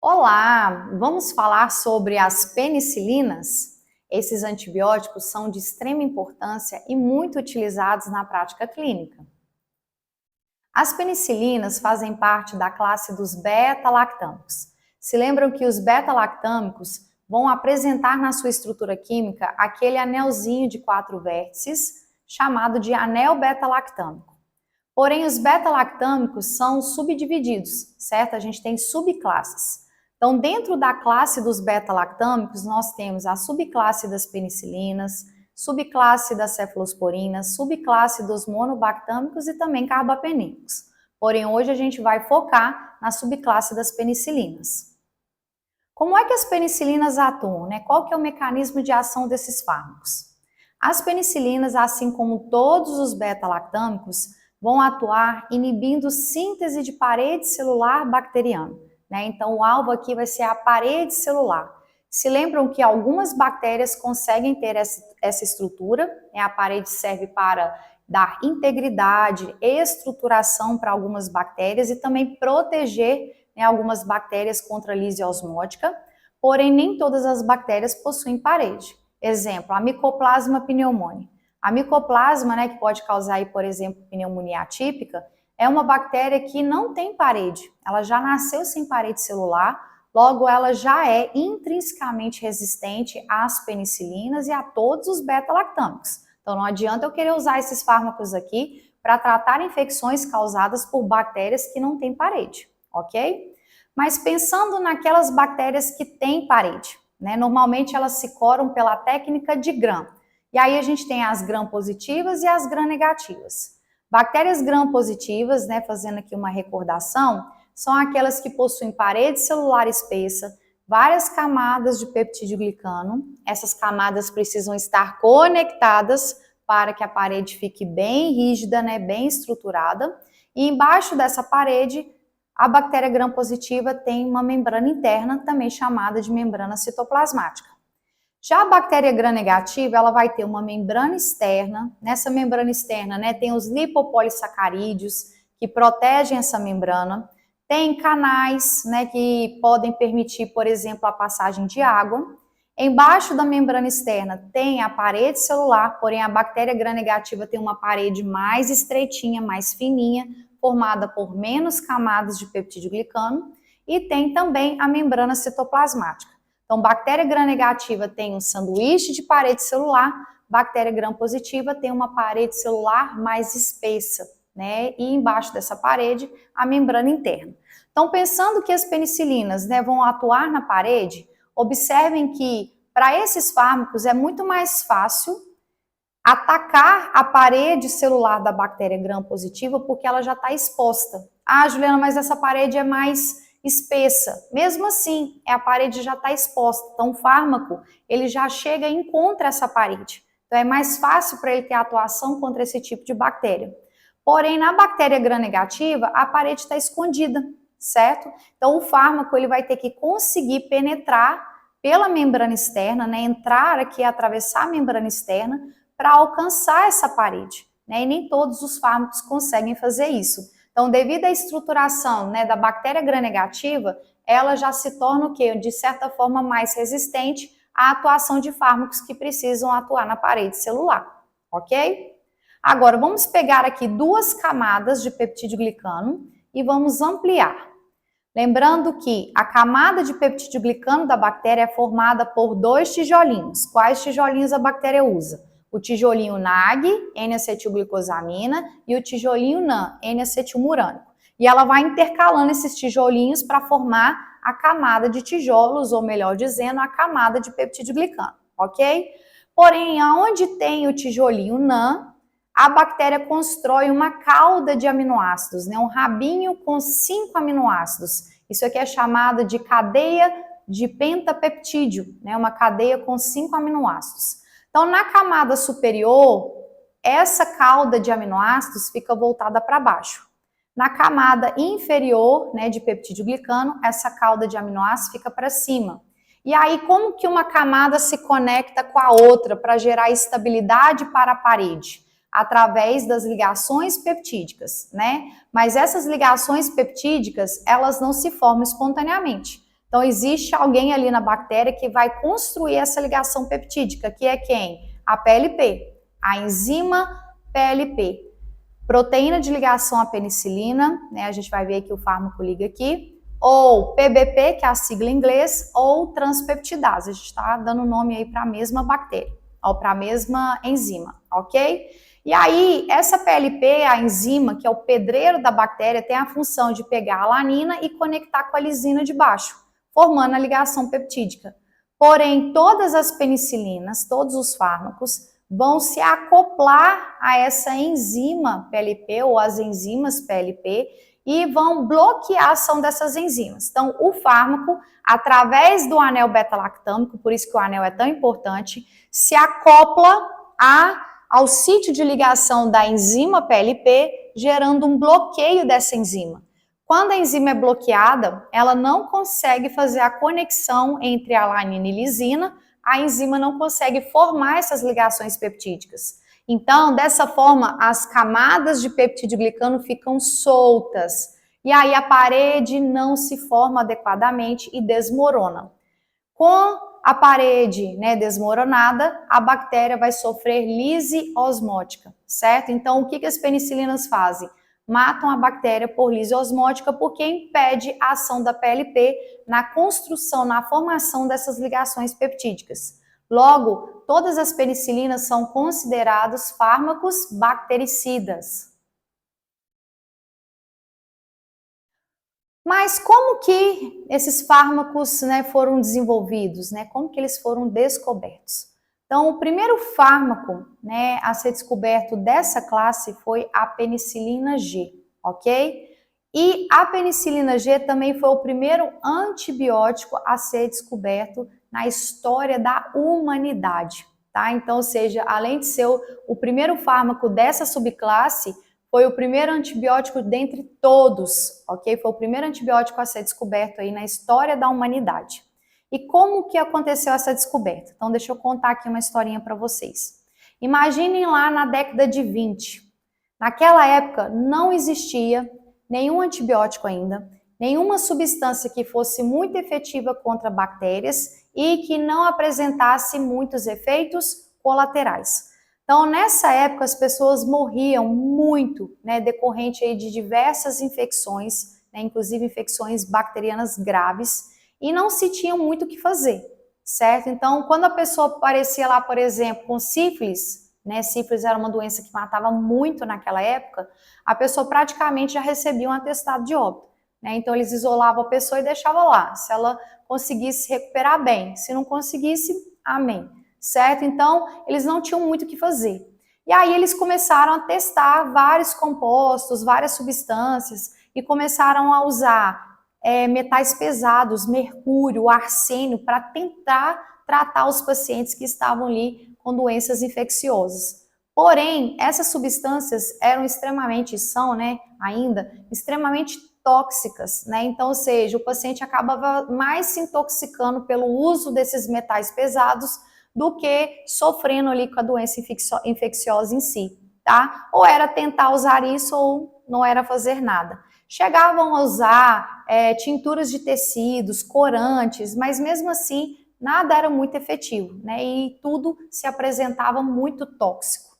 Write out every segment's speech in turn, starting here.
Olá, vamos falar sobre as penicilinas? Esses antibióticos são de extrema importância e muito utilizados na prática clínica. As penicilinas fazem parte da classe dos beta-lactâmicos. Se lembram que os beta-lactâmicos vão apresentar na sua estrutura química aquele anelzinho de 4 vértices, chamado de anel beta-lactâmico. Porém, os beta-lactâmicos são subdivididos, certo? A gente tem subclasses. Então, dentro da classe dos beta-lactâmicos, nós temos a subclasse das penicilinas, subclasse das cefalosporinas, subclasse dos monobactâmicos e também carbapenemicos. Porém, hoje a gente vai focar na subclasse das penicilinas. Como é que as penicilinas atuam, né? Qual que é o mecanismo de ação desses fármacos? As penicilinas, assim como todos os beta-lactâmicos, vão atuar inibindo síntese de parede celular bacteriana. Então, o alvo aqui vai ser a parede celular. Se lembram que algumas bactérias conseguem ter essa estrutura, a parede serve para dar integridade e estruturação para algumas bactérias e também proteger algumas bactérias contra a lise osmótica, porém nem todas as bactérias possuem parede. Exemplo, a Mycoplasma pneumoniae. A micoplasma, que pode causar, aí, por exemplo, pneumonia atípica, é uma bactéria que não tem parede. Ela já nasceu sem parede celular, logo ela já é intrinsecamente resistente às penicilinas e a todos os beta-lactâmicos. Então não adianta eu querer usar esses fármacos aqui para tratar infecções causadas por bactérias que não têm parede, ok? Mas pensando naquelas bactérias que têm parede, normalmente elas se coram pela técnica de Gram. E aí a gente tem as gram-positivas e as gram-negativas. Bactérias gram-positivas, fazendo aqui uma recordação, são aquelas que possuem parede celular espessa, várias camadas de peptídeo glicano. Essas camadas precisam estar conectadas para que a parede fique bem rígida, bem estruturada. E embaixo dessa parede, a bactéria gram-positiva tem uma membrana interna, também chamada de membrana citoplasmática. Já a bactéria gram-negativa, ela vai ter uma membrana externa. Nessa membrana externa, tem os lipopolissacarídeos que protegem essa membrana. Tem canais, que podem permitir, por exemplo, a passagem de água. Embaixo da membrana externa tem a parede celular, porém a bactéria gram-negativa tem uma parede mais estreitinha, mais fininha, formada por menos camadas de peptídeo glicano. E tem também a membrana citoplasmática. Então, bactéria gram-negativa tem um sanduíche de parede celular, bactéria gram-positiva tem uma parede celular mais espessa, e embaixo dessa parede, a membrana interna. Então, pensando que as penicilinas, vão atuar na parede, observem que, para esses fármacos, é muito mais fácil atacar a parede celular da bactéria gram-positiva porque ela já está exposta. Ah, Juliana, mas essa parede é mais espessa. Mesmo assim, a parede já está exposta. Então, o fármaco, ele já chega e encontra essa parede. Então, é mais fácil para ele ter atuação contra esse tipo de bactéria. Porém, na bactéria gram-negativa, a parede está escondida, certo? Então, o fármaco, ele vai ter que conseguir penetrar pela membrana externa, entrar aqui, atravessar a membrana externa para alcançar essa parede. E nem todos os fármacos conseguem fazer isso. Então, devido à estruturação da bactéria gram-negativa, ela já se torna o quê? De certa forma mais resistente à atuação de fármacos que precisam atuar na parede celular, ok? Agora, vamos pegar aqui duas camadas de peptídeo glicano e vamos ampliar. Lembrando que a camada de peptídeo glicano da bactéria é formada por dois tijolinhos. Quais tijolinhos a bactéria usa? O tijolinho NAG, N-acetilglicosamina, e o tijolinho NAN, N-acetilmurânico. E ela vai intercalando esses tijolinhos para formar a camada de tijolos, ou melhor dizendo, a camada de peptídeo glicano, ok? Porém, aonde tem o tijolinho NAN, a bactéria constrói uma cauda de aminoácidos, um rabinho com 5 aminoácidos. Isso aqui é chamado de cadeia de pentapeptídeo, uma cadeia com 5 aminoácidos. Então, na camada superior, essa cauda de aminoácidos fica voltada para baixo. Na camada inferior, de peptídeo glicano, essa cauda de aminoácidos fica para cima. E aí, como que uma camada se conecta com a outra para gerar estabilidade para a parede? Através das ligações peptídicas, Mas essas ligações peptídicas, elas não se formam espontaneamente. Então, existe alguém ali na bactéria que vai construir essa ligação peptídica, que é quem? A PLP, a enzima PLP. Proteína de ligação à penicilina, né? A gente vai ver que o fármaco liga aqui, ou PBP, que é a sigla em inglês, ou transpeptidase. A gente está dando nome aí para a mesma bactéria, ou para a mesma enzima, ok? E aí, essa PLP, a enzima, que é o pedreiro da bactéria, tem a função de pegar a alanina e conectar com a lisina de baixo, formando a ligação peptídica. Porém, todas as penicilinas, todos os fármacos, vão se acoplar a essa enzima PLP ou as enzimas PLP e vão bloquear a ação dessas enzimas. Então, o fármaco, através do anel beta-lactâmico, por isso que o anel é tão importante, se acopla ao sítio de ligação da enzima PLP, gerando um bloqueio dessa enzima. Quando a enzima é bloqueada, ela não consegue fazer a conexão entre a alanina e lisina, a enzima não consegue formar essas ligações peptídicas. Então, dessa forma, as camadas de peptidoglicano ficam soltas. E aí a parede não se forma adequadamente e desmorona. Com a parede, né, desmoronada, a bactéria vai sofrer lise osmótica, certo? Então, o que as penicilinas fazem? Matam a bactéria por lise osmótica porque impede a ação da PLP na construção, na formação dessas ligações peptídicas. Logo, todas as penicilinas são considerados fármacos bactericidas. Mas como que esses fármacos, né, foram desenvolvidos, né? Como que eles foram descobertos? Então, o primeiro fármaco, né, a ser descoberto dessa classe foi a penicilina G, ok? E a penicilina G também foi o primeiro antibiótico a ser descoberto na história da humanidade, tá? Então, ou seja, além de ser o primeiro fármaco dessa subclasse, foi o primeiro antibiótico dentre todos, ok? Foi o primeiro antibiótico a ser descoberto aí na história da humanidade. E como que aconteceu essa descoberta? Então, deixa eu contar aqui uma historinha para vocês. Imaginem lá na década de 20. Naquela época, não existia nenhum antibiótico ainda, nenhuma substância que fosse muito efetiva contra bactérias e que não apresentasse muitos efeitos colaterais. Então, nessa época, as pessoas morriam muito, né, decorrente aí de diversas infecções, né, inclusive infecções bacterianas graves, e não se tinha muito o que fazer, certo? Então, quando a pessoa aparecia lá, por exemplo, com sífilis, né, sífilis era uma doença que matava muito naquela época, a pessoa praticamente já recebia um atestado de óbito, né? Então, eles isolavam a pessoa e deixavam lá. Se ela conseguisse recuperar bem, se não conseguisse, amém. Certo? Então, eles não tinham muito o que fazer. E aí eles começaram a testar vários compostos, várias substâncias, e começaram a usar metais pesados, mercúrio, arsênio, para tentar tratar os pacientes que estavam ali com doenças infecciosas. Porém, essas substâncias eram extremamente, são, né, ainda, extremamente tóxicas, né? Então, ou seja, o paciente acabava mais se intoxicando pelo uso desses metais pesados do que sofrendo ali com a doença infecciosa em si, tá? Ou era tentar usar isso ou não era fazer nada. Chegavam a usar tinturas de tecidos, corantes, mas mesmo assim nada era muito efetivo, né? E tudo se apresentava muito tóxico.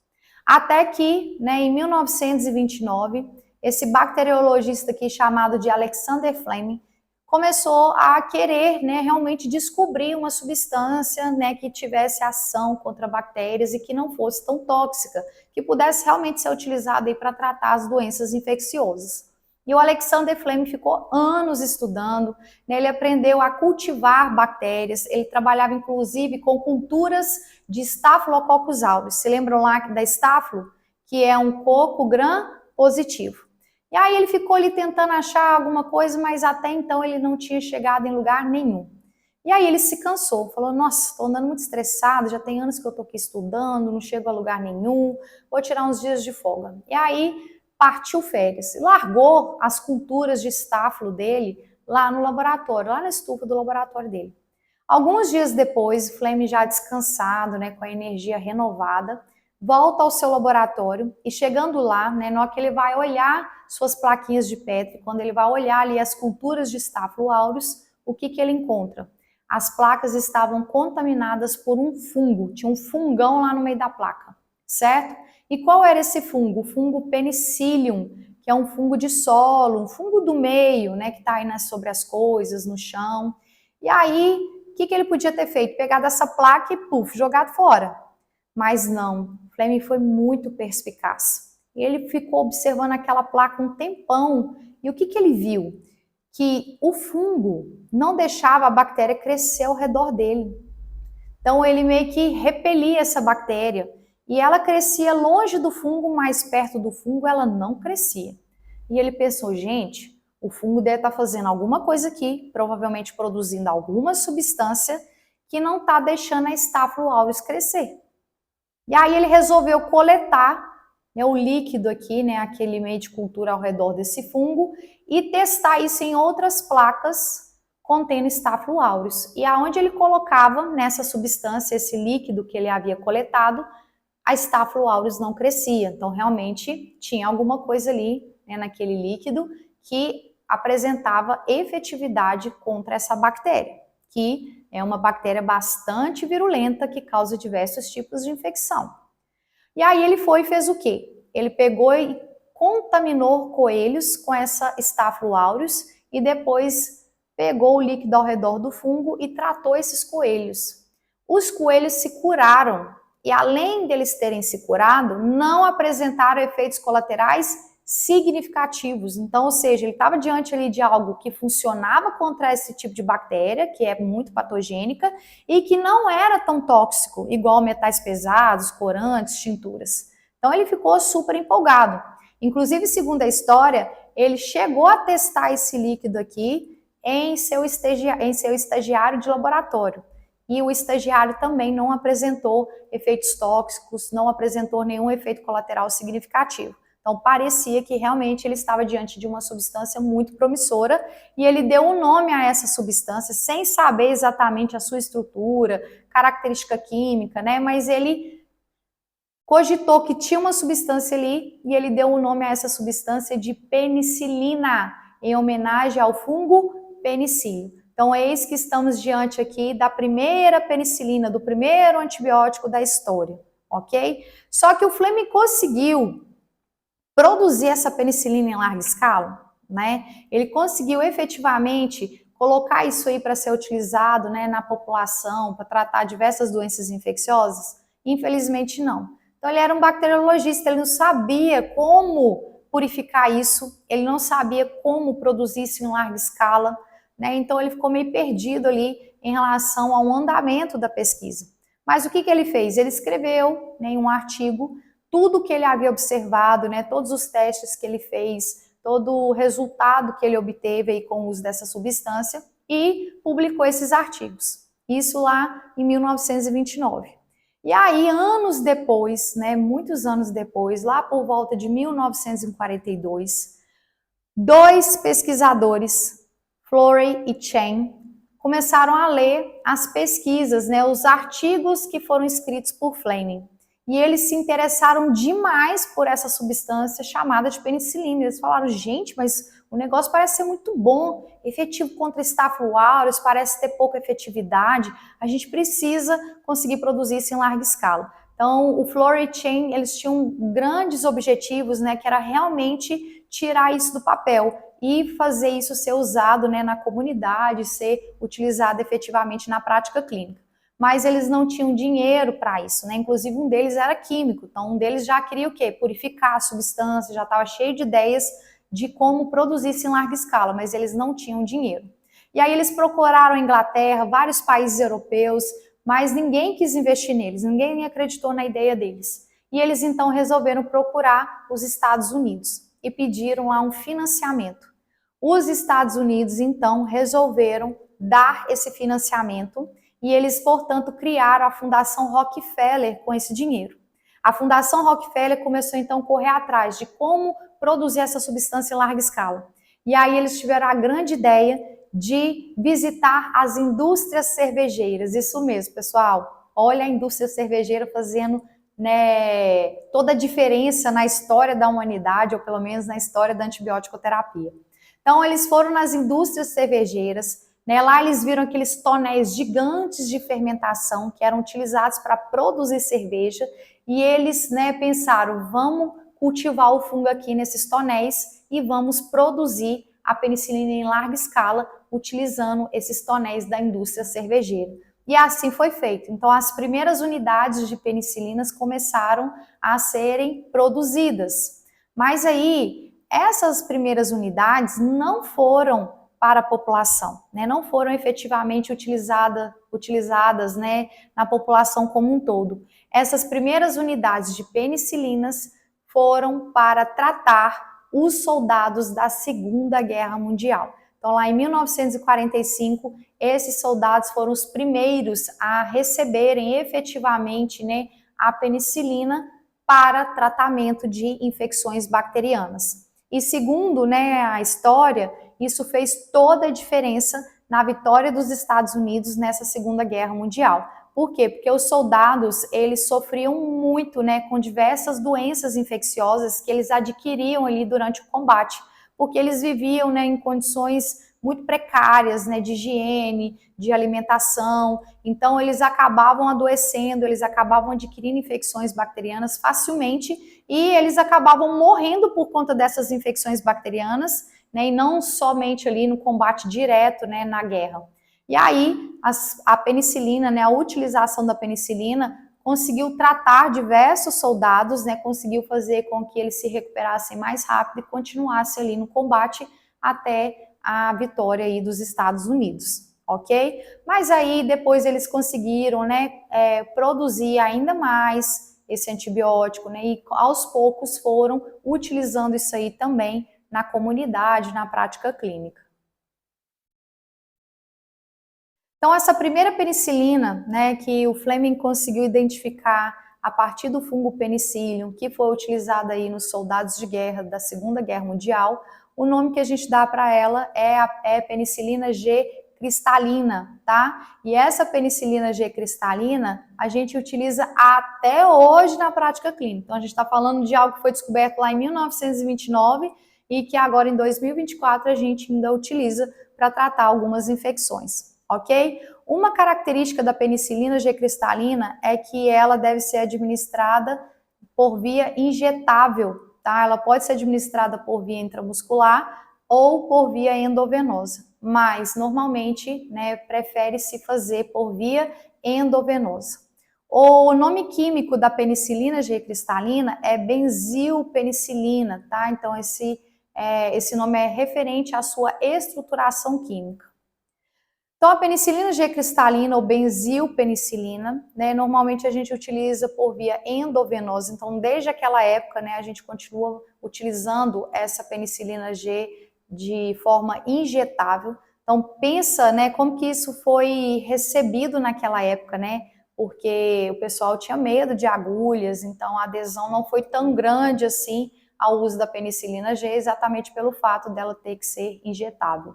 Até que, né, em 1929, esse bacteriologista aqui chamado de Alexander Fleming começou a querer, né, realmente descobrir uma substância, né, que tivesse ação contra bactérias e que não fosse tão tóxica, que pudesse realmente ser utilizada para tratar as doenças infecciosas. E o Alexander Fleming ficou anos estudando, né, ele aprendeu a cultivar bactérias, ele trabalhava inclusive com culturas de Staphylococcus aureus. Se lembram lá da estáfilo, que é um coco gram positivo. E aí ele ficou ali tentando achar alguma coisa, mas até então ele não tinha chegado em lugar nenhum. E aí ele se cansou, falou, nossa, estou andando muito estressado, já tem anos que eu estou aqui estudando, não chego a lugar nenhum, vou tirar uns dias de folga. E aí partiu férias, largou as culturas de estáfilo dele lá no laboratório, lá na estufa do laboratório dele. Alguns dias depois, o Fleming já descansado, né, com a energia renovada, volta ao seu laboratório e chegando lá, né, na hora que ele vai olhar suas plaquinhas de Petri, quando ele vai olhar ali as culturas de Staphylo aureus, o que ele encontra? As placas estavam contaminadas por um fungo, tinha um fungão lá no meio da placa, certo? E qual era esse fungo? O fungo Penicillium, que é um fungo de solo, um fungo do meio, né, que está aí sobre as coisas, no chão. E aí, o que ele podia ter feito? Pegado essa placa e, puf, jogado fora. Mas não, Fleming foi muito perspicaz. Ele ficou observando aquela placa um tempão. E o que ele viu? Que o fungo não deixava a bactéria crescer ao redor dele. Então ele meio que repelia essa bactéria. E ela crescia longe do fungo, mais perto do fungo ela não crescia. E ele pensou, gente, o fungo deve estar fazendo alguma coisa aqui, provavelmente produzindo alguma substância que não está deixando a Staphylo aureus crescer. E aí ele resolveu coletar, né, o líquido aqui, né, aquele meio de cultura ao redor desse fungo, e testar isso em outras placas contendo Staphylo aureus. E aonde ele colocava nessa substância, esse líquido que ele havia coletado, a Staphylo aureus não crescia. Então realmente tinha alguma coisa ali, né, naquele líquido que apresentava efetividade contra essa bactéria, que é uma bactéria bastante virulenta que causa diversos tipos de infecção. E aí ele foi e fez o quê? Ele pegou e contaminou coelhos com essa Staphylo aureus e depois pegou o líquido ao redor do fungo e tratou esses coelhos. Os coelhos se curaram e além deles terem se curado, não apresentaram efeitos colaterais significativos. Então, ou seja, ele estava diante ali de algo que funcionava contra esse tipo de bactéria, que é muito patogênica, e que não era tão tóxico, igual metais pesados, corantes, tinturas. Então, ele ficou super empolgado. Inclusive, segundo a história, ele chegou a testar esse líquido aqui em seu estagiário de laboratório. E o estagiário também não apresentou efeitos tóxicos, não apresentou nenhum efeito colateral significativo. Então, parecia que realmente ele estava diante de uma substância muito promissora e ele deu um nome a essa substância sem saber exatamente a sua estrutura, característica química, né? Mas ele cogitou que tinha uma substância ali e ele deu o nome a essa substância de penicilina, em homenagem ao fungo penicillium. Então, eis que estamos diante aqui da primeira penicilina, do primeiro antibiótico da história, ok? Só que o Fleming conseguiu produzir essa penicilina em larga escala, né? Ele conseguiu efetivamente colocar isso aí para ser utilizado, né, na população, para tratar diversas doenças infecciosas? Infelizmente não. Então ele era um bacteriologista, ele não sabia como purificar isso, ele não sabia como produzir isso em larga escala, né? Então ele ficou meio perdido ali em relação ao andamento da pesquisa. Mas o que ele fez? Ele escreveu, né, em um artigo tudo o que ele havia observado, né, todos os testes que ele fez, todo o resultado que ele obteve aí com o uso dessa substância e publicou esses artigos. Isso lá em 1929. E aí, anos depois, né, muitos anos depois, lá por volta de 1942, dois pesquisadores, Florey e Chen, começaram a ler as pesquisas, né, os artigos que foram escritos por Fleming. E eles se interessaram demais por essa substância chamada de penicilina. Eles falaram, gente, mas o negócio parece ser muito bom, efetivo contra Staphylo aureus, parece ter pouca efetividade, a gente precisa conseguir produzir isso em larga escala. Então, o Florey e Chen, eles tinham grandes objetivos, né, que era realmente tirar isso do papel e fazer isso ser usado, né, na comunidade, ser utilizado efetivamente na prática clínica. Mas eles não tinham dinheiro para isso, né? Inclusive um deles era químico, então um deles já queria o quê? Purificar a substância, já estava cheio de ideias de como produzir isso em larga escala, mas eles não tinham dinheiro. E aí eles procuraram a Inglaterra, vários países europeus, mas ninguém quis investir neles, ninguém acreditou na ideia deles. E eles então resolveram procurar os Estados Unidos e pediram lá um financiamento. Os Estados Unidos então resolveram dar esse financiamento e eles, portanto, criaram a Fundação Rockefeller com esse dinheiro. A Fundação Rockefeller começou então a correr atrás de como produzir essa substância em larga escala. E aí eles tiveram a grande ideia de visitar as indústrias cervejeiras. Isso mesmo, pessoal. Olha a indústria cervejeira fazendo, né, toda a diferença na história da humanidade, ou pelo menos na história da antibioticoterapia. Então, eles foram nas indústrias cervejeiras, né? Lá eles viram aqueles tonéis gigantes de fermentação que eram utilizados para produzir cerveja e eles, né, pensaram, vamos cultivar o fungo aqui nesses tonéis e vamos produzir a penicilina em larga escala utilizando esses tonéis da indústria cervejeira. E assim foi feito. Então, as primeiras unidades de penicilinas começaram a serem produzidas. Mas aí, essas primeiras unidades não foram para a população, né? Não foram efetivamente utilizadas, né, na população como um todo. Essas primeiras unidades de penicilinas foram para tratar os soldados da Segunda Guerra Mundial. Então, lá em 1945, esses soldados foram os primeiros a receberem efetivamente, né, a penicilina para tratamento de infecções bacterianas. E segundo, né, a história, isso fez toda a diferença na vitória dos Estados Unidos nessa Segunda Guerra Mundial. Por quê? Porque os soldados, eles sofriam muito, né, com diversas doenças infecciosas que eles adquiriam ali durante o combate, porque eles viviam, né, em condições muito precárias, né, de higiene, de alimentação. Então, eles acabavam adoecendo, eles acabavam adquirindo infecções bacterianas facilmente e eles acabavam morrendo por conta dessas infecções bacterianas, né, e não somente ali no combate direto, né, na guerra. E aí, a penicilina, né, a utilização da penicilina conseguiu tratar diversos soldados, né, conseguiu fazer com que eles se recuperassem mais rápido e continuassem ali no combate até a vitória aí dos Estados Unidos, ok? Mas aí depois eles conseguiram, né, produzir ainda mais esse antibiótico, né, e aos poucos foram utilizando isso aí também na comunidade, na prática clínica. Então, essa primeira penicilina, né, que o Fleming conseguiu identificar a partir do fungo penicillium, que foi utilizada aí nos soldados de guerra da Segunda Guerra Mundial, o nome que a gente dá para ela é penicilina G cristalina, tá? E essa penicilina G cristalina a gente utiliza até hoje na prática clínica. Então, a gente está falando de algo que foi descoberto lá em 1929 e que agora em 2024 a gente ainda utiliza para tratar algumas infecções. Ok? Uma característica da penicilina G cristalina é que ela deve ser administrada por via injetável, tá? Ela pode ser administrada por via intramuscular ou por via endovenosa, mas normalmente, né, prefere-se fazer por via endovenosa. O nome químico da penicilina G cristalina é benzilpenicilina, tá? Então esse nome é referente à sua estruturação química. Então, a penicilina G cristalina ou benzilpenicilina, né, normalmente a gente utiliza por via endovenosa. Então, desde aquela época, né, a gente continua utilizando essa penicilina G de forma injetável. Então, pensa, né, como que isso foi recebido naquela época, né? Porque o pessoal tinha medo de agulhas, então a adesão não foi tão grande assim ao uso da penicilina G, exatamente pelo fato dela ter que ser injetável.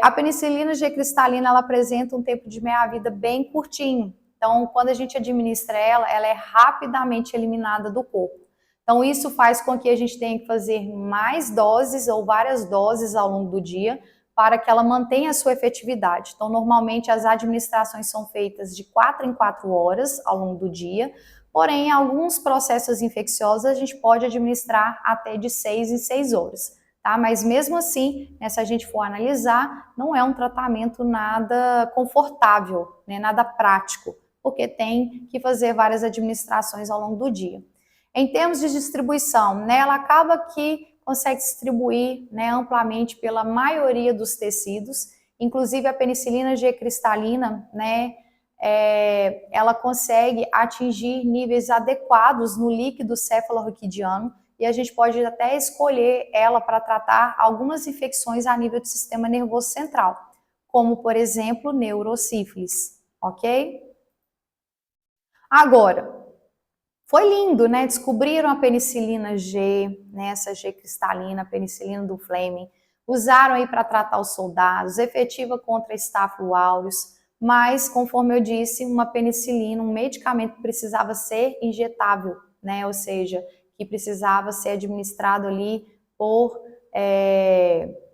A penicilina G cristalina, ela apresenta um tempo de meia-vida bem curtinho. Então, quando a gente administra ela, ela é rapidamente eliminada do corpo. Então, isso faz com que a gente tenha que fazer mais doses ou várias doses ao longo do dia para que ela mantenha a sua efetividade. Então, normalmente as administrações são feitas de 4 em 4 horas ao longo do dia, porém, alguns processos infecciosos a gente pode administrar até de 6 em 6 horas. Tá? Mas mesmo assim, né, se a gente for analisar, não é um tratamento nada confortável, né, nada prático, porque tem que fazer várias administrações ao longo do dia. Em termos de distribuição, né, ela acaba que consegue distribuir, né, amplamente pela maioria dos tecidos, inclusive a penicilina G cristalina, né, ela consegue atingir níveis adequados no líquido cefalorraquidiano, e a gente pode até escolher ela para tratar algumas infecções a nível do sistema nervoso central, como, por exemplo, neurosífilis, ok? Agora, foi lindo, né? Descobriram a penicilina G, né? Essa G cristalina, a penicilina do Fleming, usaram aí para tratar os soldados, efetiva contra Staphylococcus aureus, mas, conforme eu disse, uma penicilina, um medicamento que precisava ser injetável, né? Ou seja, que precisava ser administrado ali por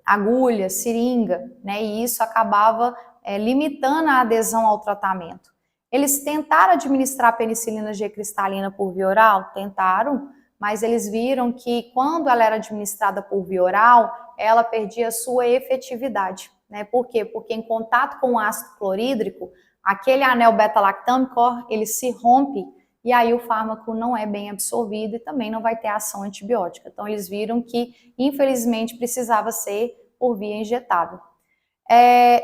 agulha, seringa, né? E isso acabava limitando a adesão ao tratamento. Eles tentaram administrar a penicilina G cristalina por via oral? Tentaram, mas eles viram que quando ela era administrada por via oral, ela perdia sua efetividade, né? Por quê? Porque em contato com o ácido clorídrico, aquele anel beta-lactâmico, ele se rompe e aí o fármaco não é bem absorvido e também não vai ter ação antibiótica. Então eles viram que, infelizmente, precisava ser por via injetável.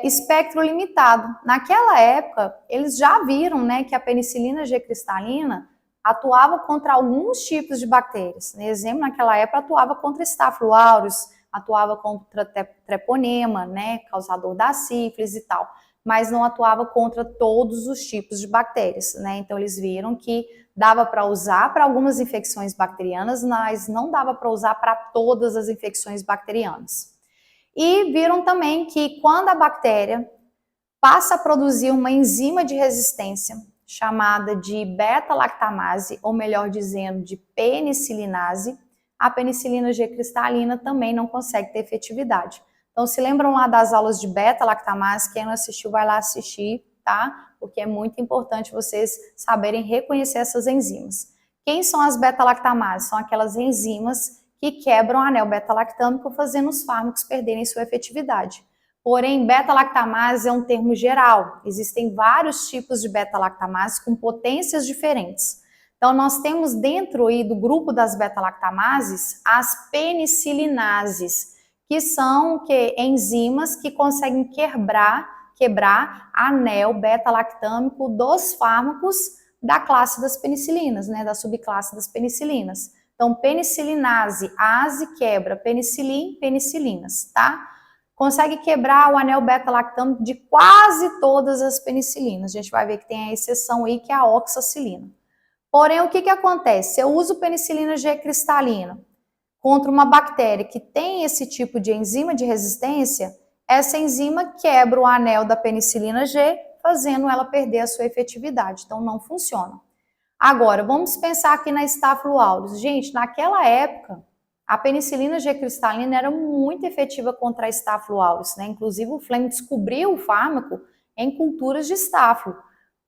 Espectro limitado. Naquela época, eles já viram, né, que a penicilina G cristalina atuava contra alguns tipos de bactérias. Por exemplo, naquela época atuava contra Staphylococcus aureus, atuava contra treponema, né, causador da sífilis e tal, mas não atuava contra todos os tipos de bactérias, né? Então eles viram que dava para usar para algumas infecções bacterianas, mas não dava para usar para todas as infecções bacterianas. E viram também que quando a bactéria passa a produzir uma enzima de resistência chamada de beta-lactamase, ou melhor dizendo, de penicilinase, a penicilina G cristalina também não consegue ter efetividade. Então, se lembram lá das aulas de beta-lactamase? Quem não assistiu, vai lá assistir, tá? Porque é muito importante vocês saberem reconhecer essas enzimas. Quem são as beta-lactamases? São aquelas enzimas que quebram o anel beta-lactâmico, fazendo os fármacos perderem sua efetividade. Porém, beta-lactamase é um termo geral. Existem vários tipos de beta-lactamase com potências diferentes. Então, nós temos dentro aí do grupo das beta-lactamases as penicilinases, que são enzimas que conseguem quebrar anel beta-lactâmico dos fármacos da classe das penicilinas, né, da subclasse das penicilinas. Então, penicilinase, ase quebra, penicilinas, tá? Consegue quebrar o anel beta-lactâmico de quase todas as penicilinas. A gente vai ver que tem a exceção aí, que é a oxacilina. Porém, o que acontece? Se eu uso penicilina G cristalina contra uma bactéria que tem esse tipo de enzima de resistência, essa enzima quebra o anel da penicilina G, fazendo ela perder a sua efetividade. Então, não funciona. Agora, vamos pensar aqui na Staphylococcus aureus. Gente, naquela época, a penicilina G cristalina era muito efetiva contra a Staphylococcus aureus, né? Inclusive, o Flem descobriu o fármaco em culturas de estáfilo.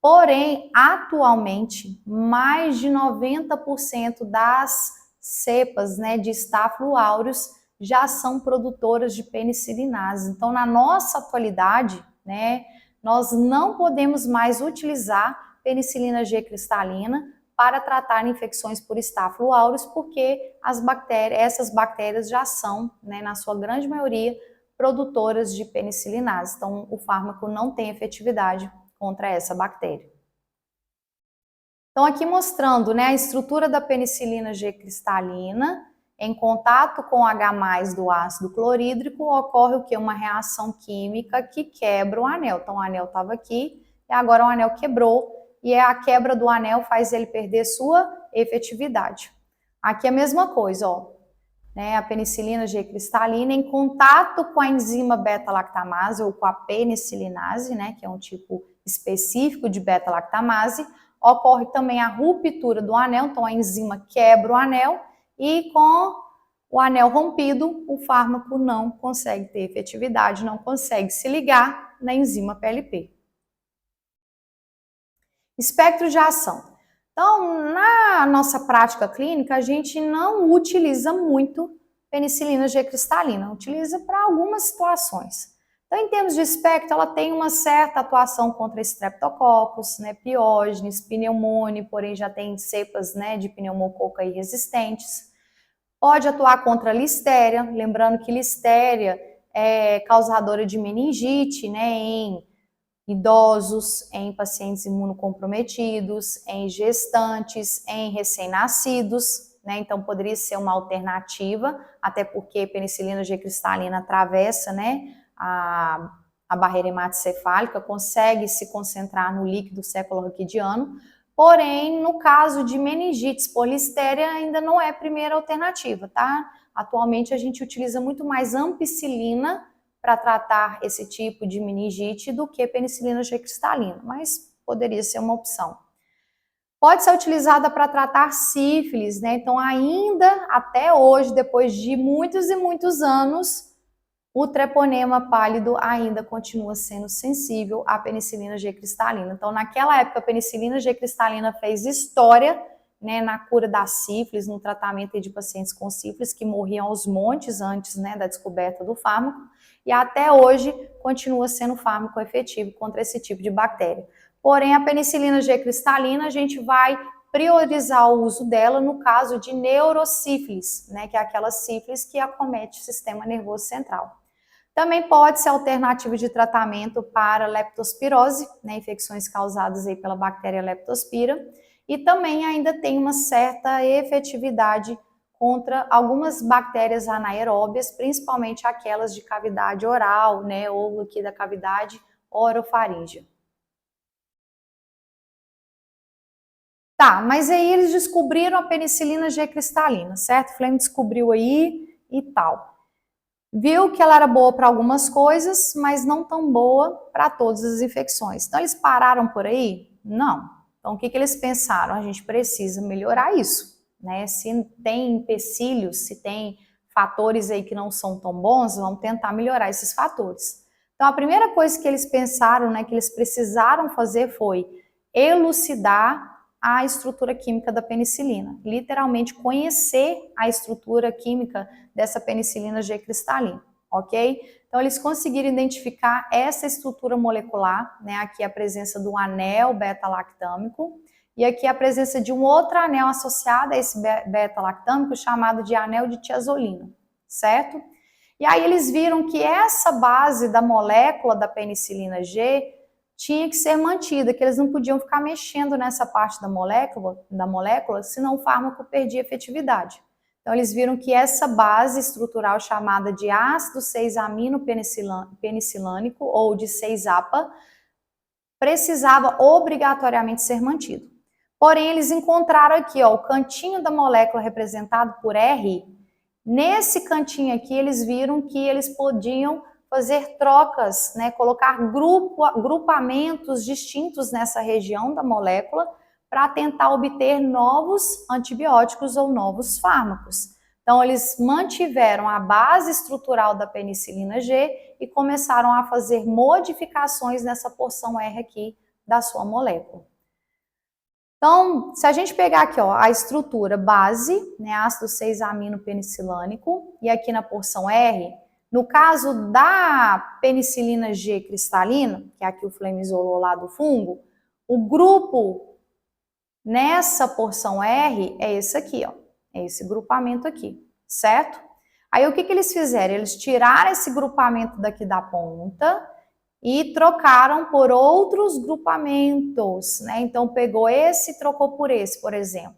Porém, atualmente, mais de 90% das cepas, né, de Staphylococcus aureus já são produtoras de penicilinase. Então, na nossa atualidade, né, nós não podemos mais utilizar penicilina G cristalina para tratar infecções por Staphylococcus aureus, porque essas bactérias já são, né, na sua grande maioria, produtoras de penicilinase. Então, o fármaco não tem efetividade contra essa bactéria. Então, aqui mostrando, né, a estrutura da penicilina G cristalina, em contato com H+ do ácido clorídrico, ocorre o que? Uma reação química que quebra o anel. Então, o anel estava aqui e agora o anel quebrou, e a quebra do anel faz ele perder sua efetividade. Aqui é a mesma coisa, ó. Né, a penicilina G cristalina em contato com a enzima beta-lactamase ou com a penicilinase, né, que é um tipo específico de beta-lactamase, ocorre também a ruptura do anel, então a enzima quebra o anel e com o anel rompido, o fármaco não consegue ter efetividade, não consegue se ligar na enzima PLP. Espectro de ação. Então, na nossa prática clínica, a gente não utiliza muito penicilina G cristalina, utiliza para algumas situações. Então, em termos de espectro, ela tem uma certa atuação contra Streptococcus, né, Piógenes, Pneumoniae, porém já tem cepas, né, de pneumococo aí resistentes. Pode atuar contra Listéria, lembrando que Listéria é causadora de meningite, né, em idosos, em pacientes imunocomprometidos, em gestantes, em recém-nascidos, né? Então poderia ser uma alternativa, até porque penicilina G cristalina atravessa, né, a barreira hematocefálica, consegue se concentrar no líquido cefalorraquidiano, porém, no caso de meningites por listéria, ainda não é a primeira alternativa, tá? Atualmente a gente utiliza muito mais ampicilina para tratar esse tipo de meningite do que penicilina G cristalina, mas poderia ser uma opção. Pode ser utilizada para tratar sífilis, né? Então ainda até hoje, depois de muitos e muitos anos, o treponema pálido ainda continua sendo sensível à penicilina G cristalina. Então, naquela época, a penicilina G cristalina fez história, né, na cura da sífilis, no tratamento de pacientes com sífilis que morriam aos montes antes, né, da descoberta do fármaco, e até hoje continua sendo fármaco efetivo contra esse tipo de bactéria. Porém, a penicilina G cristalina, a gente vai priorizar o uso dela no caso de neurosífilis, né, que é aquela sífilis que acomete o sistema nervoso central. Também pode ser alternativa de tratamento para leptospirose, né, infecções causadas aí pela bactéria Leptospira, e também ainda tem uma certa efetividade contra algumas bactérias anaeróbias, principalmente aquelas de cavidade oral, né, ou aqui da cavidade orofaríngea. Tá, mas aí eles descobriram a penicilina G cristalina, certo? Flem descobriu aí e tal. Viu que ela era boa para algumas coisas, mas não tão boa para todas as infecções. Então eles pararam por aí? Não. Então o que eles pensaram? A gente precisa melhorar isso, né? Se tem empecilhos, se tem fatores aí que não são tão bons, vamos tentar melhorar esses fatores. Então a primeira coisa que eles pensaram, né, que eles precisaram fazer foi elucidar a estrutura química da penicilina, literalmente conhecer a estrutura química dessa penicilina G cristalina, ok? Então eles conseguiram identificar essa estrutura molecular, né? Aqui a presença do anel beta-lactâmico e aqui a presença de um outro anel associado a esse beta-lactâmico chamado de anel de tiazolina, certo? E aí eles viram que essa base da molécula da penicilina G tinha que ser mantida, que eles não podiam ficar mexendo nessa parte da molécula, senão o fármaco perdia efetividade. Então, eles viram que essa base estrutural chamada de ácido 6-amino penicilânico, ou de 6-APA, precisava obrigatoriamente ser mantido. Porém, eles encontraram aqui, ó, o cantinho da molécula representado por R. Nesse cantinho aqui, eles viram que eles podiam fazer trocas, né, colocar grupamentos distintos nessa região da molécula para tentar obter novos antibióticos ou novos fármacos. Então, eles mantiveram a base estrutural da penicilina G e começaram a fazer modificações nessa porção R aqui da sua molécula. Então, se a gente pegar aqui, ó, a estrutura base, né, ácido 6-amino penicilânico, e aqui na porção R, no caso da penicilina G cristalina, que é aqui o Flem isolou lá do fungo, o grupo nessa porção R é esse aqui, ó, é esse grupamento aqui, certo? Aí o que eles fizeram? Eles tiraram esse grupamento daqui da ponta e trocaram por outros grupamentos, né? Então pegou esse e trocou por esse, por exemplo.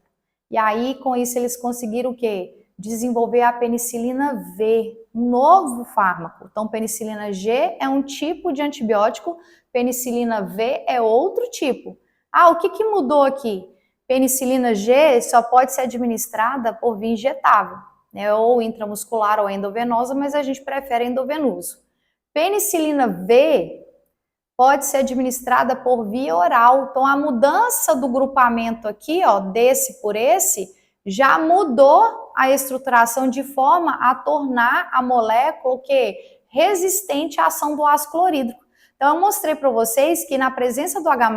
E aí com isso eles conseguiram o quê? Desenvolver a penicilina V, um novo fármaco. Então penicilina G é um tipo de antibiótico, penicilina V é outro tipo. Ah, o que mudou aqui? Penicilina G só pode ser administrada por via injetável, né? Ou intramuscular ou endovenosa, mas a gente prefere endovenoso. Penicilina V pode ser administrada por via oral. Então, a mudança do grupamento aqui, ó, desse por esse, já mudou a estruturação de forma a tornar a molécula que resistente à ação do ácido clorídrico. Então, eu mostrei para vocês que na presença do H+,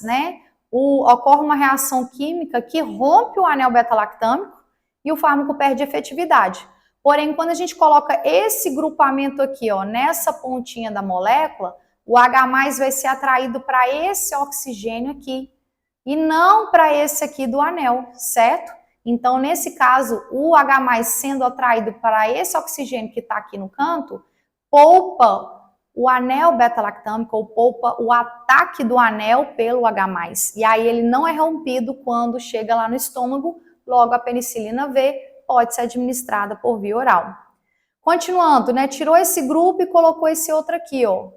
né, ocorre uma reação química que rompe o anel beta-lactâmico e o fármaco perde efetividade. Porém, quando a gente coloca esse grupamento aqui, ó, nessa pontinha da molécula, o H+ vai ser atraído para esse oxigênio aqui e não para esse aqui do anel, certo? Então, nesse caso, o H+ sendo atraído para esse oxigênio que está aqui no canto, poupa o anel beta-lactâmico ou poupa o ataque do anel pelo H+. E aí ele não é rompido quando chega lá no estômago, logo a penicilina V pode ser administrada por via oral. Continuando, né, tirou esse grupo e colocou esse outro aqui, ó.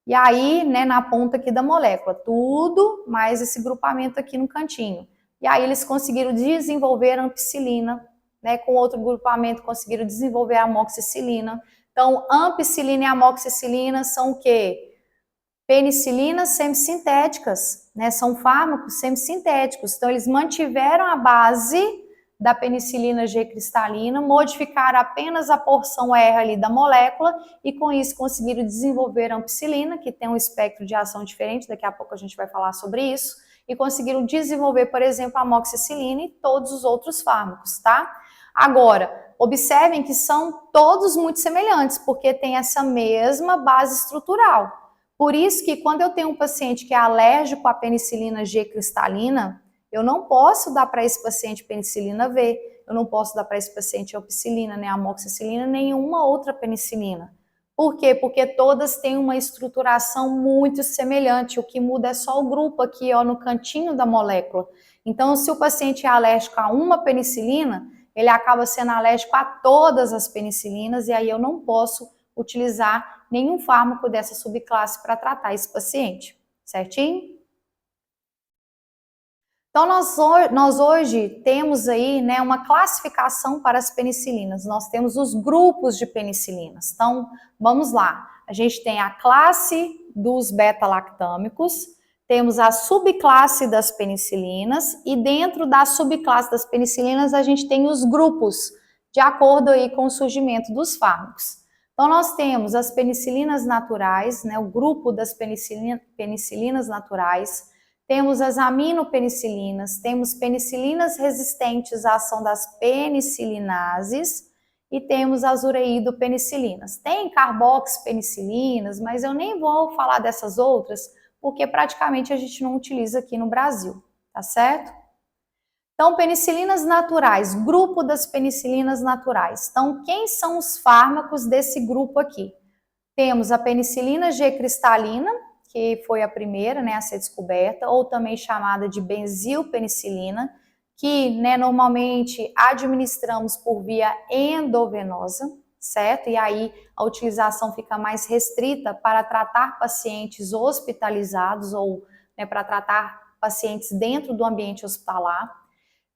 E aí, né, na ponta aqui da molécula, tudo mais esse grupamento aqui no cantinho. E aí eles conseguiram desenvolver a ampicilina, né, com outro grupamento conseguiram desenvolver a amoxicilina. Então, ampicilina e amoxicilina são o quê? Penicilinas semissintéticas, né, são fármacos semissintéticos. Então, eles mantiveram a base da penicilina G cristalina, modificaram apenas a porção R ali da molécula e com isso conseguiram desenvolver a ampicilina, que tem um espectro de ação diferente, daqui a pouco a gente vai falar sobre isso, e conseguiram desenvolver, por exemplo, a amoxicilina e todos os outros fármacos, tá? Agora, observem que são todos muito semelhantes, porque tem essa mesma base estrutural. Por isso que quando eu tenho um paciente que é alérgico à penicilina G cristalina, eu não posso dar para esse paciente penicilina V, eu não posso dar para esse paciente ampicilina, nem amoxicilina, nenhuma outra penicilina. Por quê? Porque todas têm uma estruturação muito semelhante, o que muda é só o grupo aqui, ó, no cantinho da molécula. Então, se o paciente é alérgico a uma penicilina, ele acaba sendo alérgico a todas as penicilinas e aí eu não posso utilizar nenhum fármaco dessa subclasse para tratar esse paciente, certinho? Então, nós hoje temos aí, né, uma classificação para as penicilinas. Nós temos os grupos de penicilinas. Então, vamos lá. A gente tem a classe dos beta-lactâmicos, temos a subclasse das penicilinas e dentro da subclasse das penicilinas a gente tem os grupos, de acordo aí com o surgimento dos fármacos. Então, nós temos as penicilinas naturais, né, o grupo das penicilinas naturais, temos as aminopenicilinas, temos penicilinas resistentes à ação das penicilinases e temos as ureidopenicilinas. Tem carboxipenicilinas, mas eu nem vou falar dessas outras, porque praticamente a gente não utiliza aqui no Brasil, tá certo? Então, penicilinas naturais, grupo das penicilinas naturais. Então, quem são os fármacos desse grupo aqui? Temos a penicilina G cristalina, que foi a primeira, né, a ser descoberta, ou também chamada de benzilpenicilina, que, né, normalmente administramos por via endovenosa, certo? E aí a utilização fica mais restrita para tratar pacientes hospitalizados ou, né, para tratar pacientes dentro do ambiente hospitalar.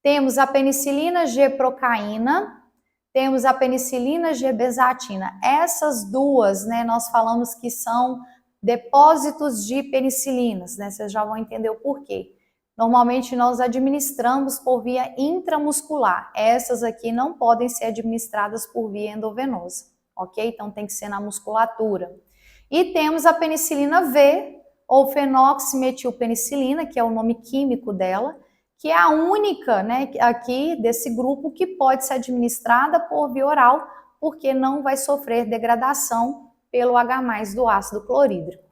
Temos a penicilina G-procaína, temos a penicilina G-benzatina. Essas duas, né, nós falamos que são depósitos de penicilinas, né? Vocês já vão entender o porquê. Normalmente nós administramos por via intramuscular. Essas aqui não podem ser administradas por via endovenosa, ok? Então tem que ser na musculatura. E temos a penicilina V, ou fenoximetilpenicilina, que é o nome químico dela, que é a única, né, aqui desse grupo que pode ser administrada por via oral, porque não vai sofrer degradação pelo H+ do ácido clorídrico.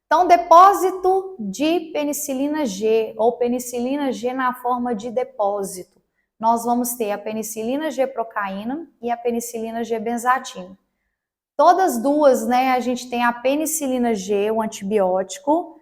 Então, depósito de penicilina G, ou penicilina G na forma de depósito. Nós vamos ter a penicilina G-procaína e a penicilina G-benzatina. Todas duas, né, a gente tem a penicilina G, o antibiótico,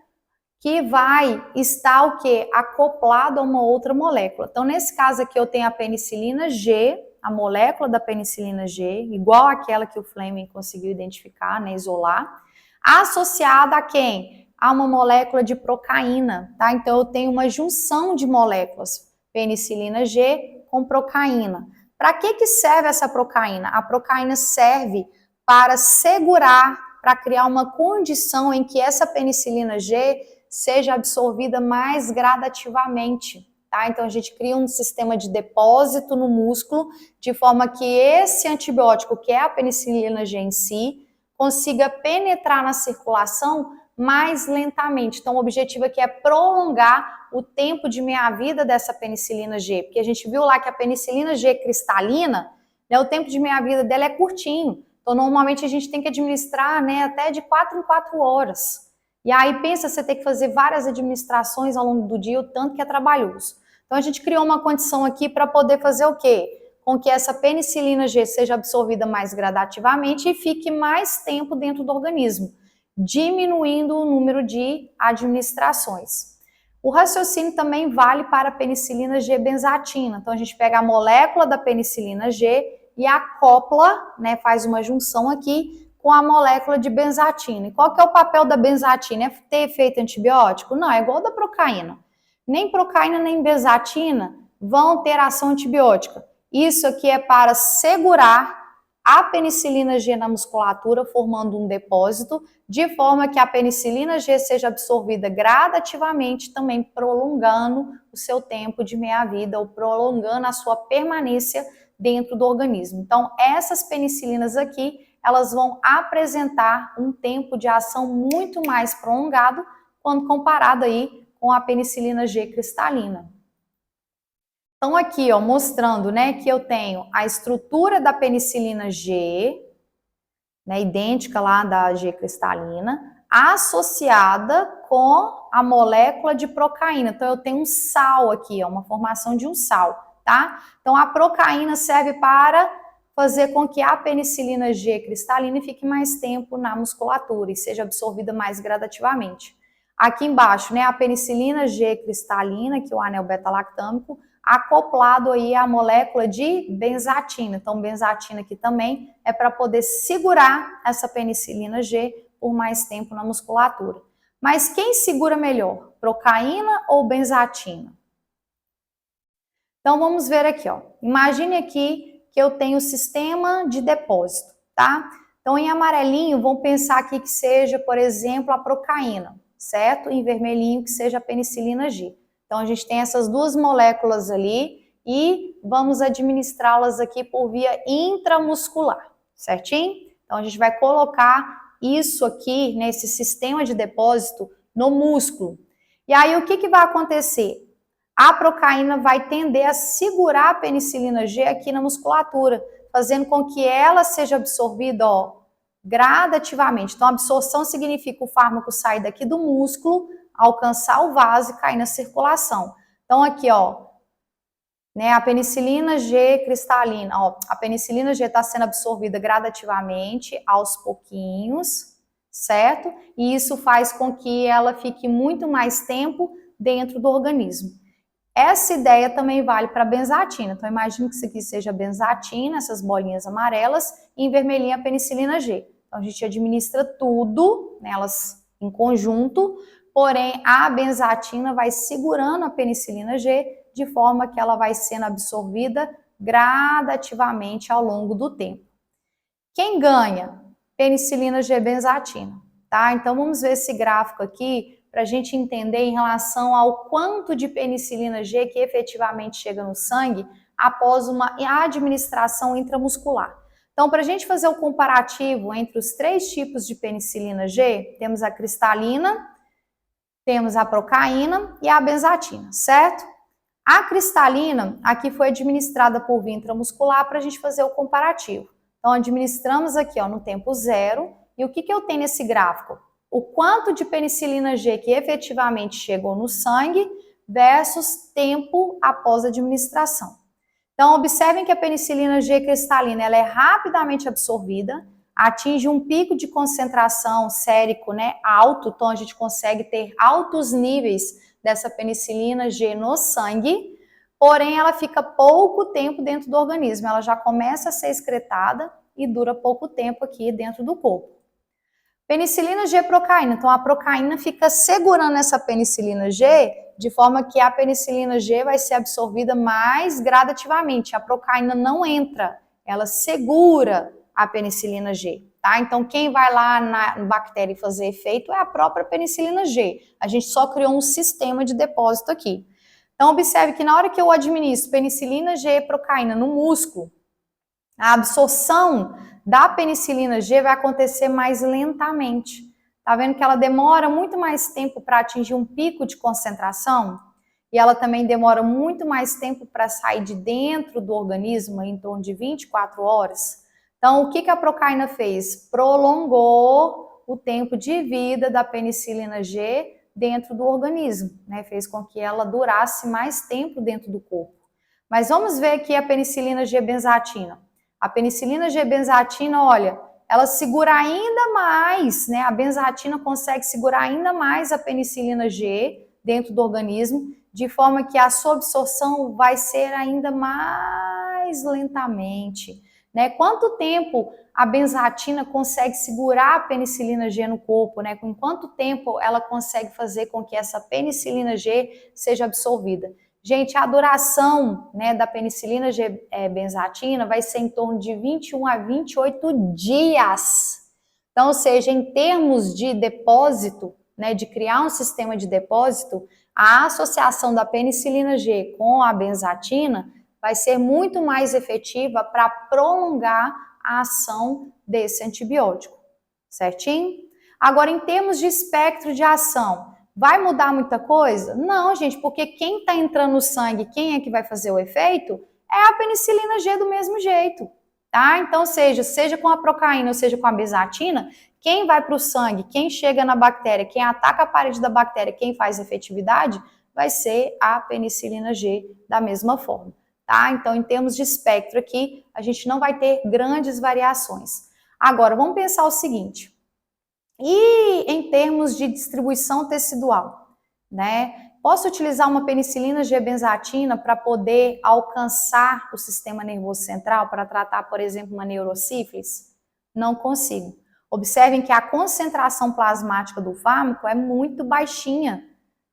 que vai estar o quê? Acoplado a uma outra molécula. Então, nesse caso aqui, eu tenho a penicilina G, a molécula da penicilina G, igual àquela que o Fleming conseguiu identificar, né, isolar, associada a quem? A uma molécula de procaína, tá? Então, eu tenho uma junção de moléculas, penicilina G com procaína. Para que serve essa procaína? A procaína serve para segurar, para criar uma condição em que essa penicilina G seja absorvida mais gradativamente. Tá? Então, a gente cria um sistema de depósito no músculo, de forma que esse antibiótico, que é a penicilina G em si, consiga penetrar na circulação mais lentamente. Então, o objetivo aqui é prolongar o tempo de meia-vida dessa penicilina G, porque a gente viu lá que a penicilina G cristalina, né, o tempo de meia-vida dela é curtinho. Então, normalmente a gente tem que administrar, né, até de 4 em 4 horas. E aí, pensa você ter que fazer várias administrações ao longo do dia, o tanto que é trabalhoso. Então, a gente criou uma condição aqui para poder fazer o quê? Com que essa penicilina G seja absorvida mais gradativamente e fique mais tempo dentro do organismo, diminuindo o número de administrações. O raciocínio também vale para a penicilina G-benzatina. Então, a gente pega a molécula da penicilina G e acopla, né, faz uma junção aqui, com a molécula de benzatina. E qual que é o papel da benzatina? É ter efeito antibiótico? Não, é igual da procaína. Nem procaína nem benzatina vão ter ação antibiótica. Isso aqui é para segurar a penicilina G na musculatura, formando um depósito, de forma que a penicilina G seja absorvida gradativamente, também prolongando o seu tempo de meia-vida ou prolongando a sua permanência dentro do organismo. Então, essas penicilinas aqui, elas vão apresentar um tempo de ação muito mais prolongado quando comparado aí com a penicilina G cristalina. Então aqui, ó, mostrando, né, que eu tenho a estrutura da penicilina G, né, idêntica lá da G cristalina, associada com a molécula de procaína. Então eu tenho um sal aqui, ó, uma formação de um sal, tá? Então a procaína serve para fazer com que a penicilina G cristalina fique mais tempo na musculatura e seja absorvida mais gradativamente. Aqui embaixo, né, a penicilina G cristalina, que é o anel beta-lactâmico, acoplado aí à molécula de benzatina. Então, benzatina aqui também é para poder segurar essa penicilina G por mais tempo na musculatura. Mas quem segura melhor, procaína ou benzatina? Então, vamos ver aqui, ó. Imagine aqui que eu tenho o sistema de depósito, tá? Então, em amarelinho, vamos pensar aqui que seja, por exemplo, a procaína, certo? Em vermelhinho, que seja a penicilina G. Então, a gente tem essas duas moléculas ali e vamos administrá-las aqui por via intramuscular, certinho? Então, a gente vai colocar isso aqui, nesse sistema de depósito, no músculo. E aí, o que vai acontecer? A procaína vai tender a segurar a penicilina G aqui na musculatura, fazendo com que ela seja absorvida, ó, gradativamente. Então, a absorção significa o fármaco sair daqui do músculo, alcançar o vaso e cair na circulação. Então, aqui, ó, né, a penicilina G cristalina, ó, a penicilina G está sendo absorvida gradativamente, aos pouquinhos, certo? E isso faz com que ela fique muito mais tempo dentro do organismo. Essa ideia também vale para a benzatina. Então, imagine que isso aqui seja a benzatina, essas bolinhas amarelas, e em vermelhinho a penicilina G. Então, a gente administra tudo, né, elas em conjunto, porém, a benzatina vai segurando a penicilina G de forma que ela vai sendo absorvida gradativamente ao longo do tempo. Quem ganha? Penicilina G benzatina, tá? Então, vamos ver esse gráfico aqui para a gente entender em relação ao quanto de penicilina G que efetivamente chega no sangue após uma administração intramuscular. Então, para a gente fazer o comparativo entre os três tipos de penicilina G, temos a cristalina, temos a procaína e a benzatina, certo? A cristalina aqui foi administrada por via intramuscular para a gente fazer o comparativo. Então, administramos aqui, ó, no tempo zero. E o que eu tenho nesse gráfico? O quanto de penicilina G que efetivamente chegou no sangue versus tempo após a administração. Então, observem que a penicilina G cristalina ela é rapidamente absorvida, atinge um pico de concentração sérico, né, alto, então a gente consegue ter altos níveis dessa penicilina G no sangue, porém ela fica pouco tempo dentro do organismo, ela já começa a ser excretada e dura pouco tempo aqui dentro do corpo. Penicilina G procaína, então a procaína fica segurando essa penicilina G de forma que a penicilina G vai ser absorvida mais gradativamente, a procaína não entra, ela segura a penicilina G, tá? Então quem vai lá na bactéria e fazer efeito é a própria penicilina G, a gente só criou um sistema de depósito aqui. Então observe que na hora que eu administro penicilina G procaína no músculo, a absorção da penicilina G vai acontecer mais lentamente. Tá vendo que ela demora muito mais tempo para atingir um pico de concentração? E ela também demora muito mais tempo para sair de dentro do organismo, em torno de 24 horas. Então, o que a procaína fez? Prolongou o tempo de vida da penicilina G dentro do organismo, né? Fez com que ela durasse mais tempo dentro do corpo. Mas vamos ver aqui a penicilina G benzatina. A penicilina G benzatina, olha, ela segura ainda mais, né? A benzatina consegue segurar ainda mais a penicilina G dentro do organismo, de forma que a sua absorção vai ser ainda mais lentamente, né? Quanto tempo a benzatina consegue segurar a penicilina G no corpo, né? Com quanto tempo ela consegue fazer com que essa penicilina G seja absorvida? Gente, a duração, né, da penicilina G-benzatina vai ser em torno de 21 a 28 dias. Então, ou seja, em termos de depósito, né, de criar um sistema de depósito, a associação da penicilina G com a benzatina vai ser muito mais efetiva para prolongar a ação desse antibiótico, certinho? Agora, em termos de espectro de ação, vai mudar muita coisa? Não, gente, porque quem está entrando no sangue, quem é que vai fazer o efeito? É a penicilina G do mesmo jeito, tá? Então, seja com a procaína ou seja com a benzatina, quem vai para o sangue, quem chega na bactéria, quem ataca a parede da bactéria, quem faz efetividade, vai ser a penicilina G da mesma forma, tá? Então, em termos de espectro aqui, a gente não vai ter grandes variações. Agora, vamos pensar o seguinte, e em termos de distribuição tecidual, né? Posso utilizar uma penicilina G-benzatina para poder alcançar o sistema nervoso central para tratar, por exemplo, uma neurosífilis? Não consigo. Observem que a concentração plasmática do fármaco é muito baixinha,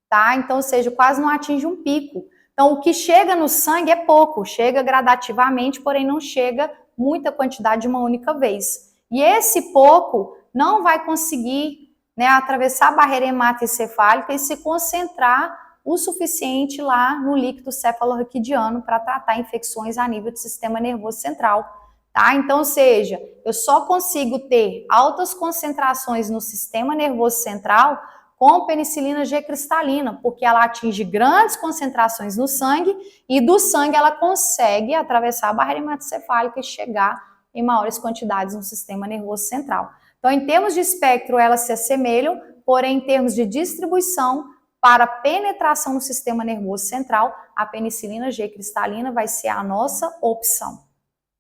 tá? Então, ou seja, quase não atinge um pico. Então, o que chega no sangue é pouco, chega gradativamente, porém não chega muita quantidade de uma única vez. E esse pouco não vai conseguir, né, atravessar a barreira hematoencefálica e se concentrar o suficiente lá no líquido cefalorraquidiano para tratar infecções a nível do sistema nervoso central, tá? Então, ou seja, eu só consigo ter altas concentrações no sistema nervoso central com penicilina G cristalina, porque ela atinge grandes concentrações no sangue e do sangue ela consegue atravessar a barreira hematoencefálica e chegar em maiores quantidades no sistema nervoso central. Então, em termos de espectro, elas se assemelham, porém, em termos de distribuição, para penetração no sistema nervoso central, a penicilina G cristalina vai ser a nossa opção,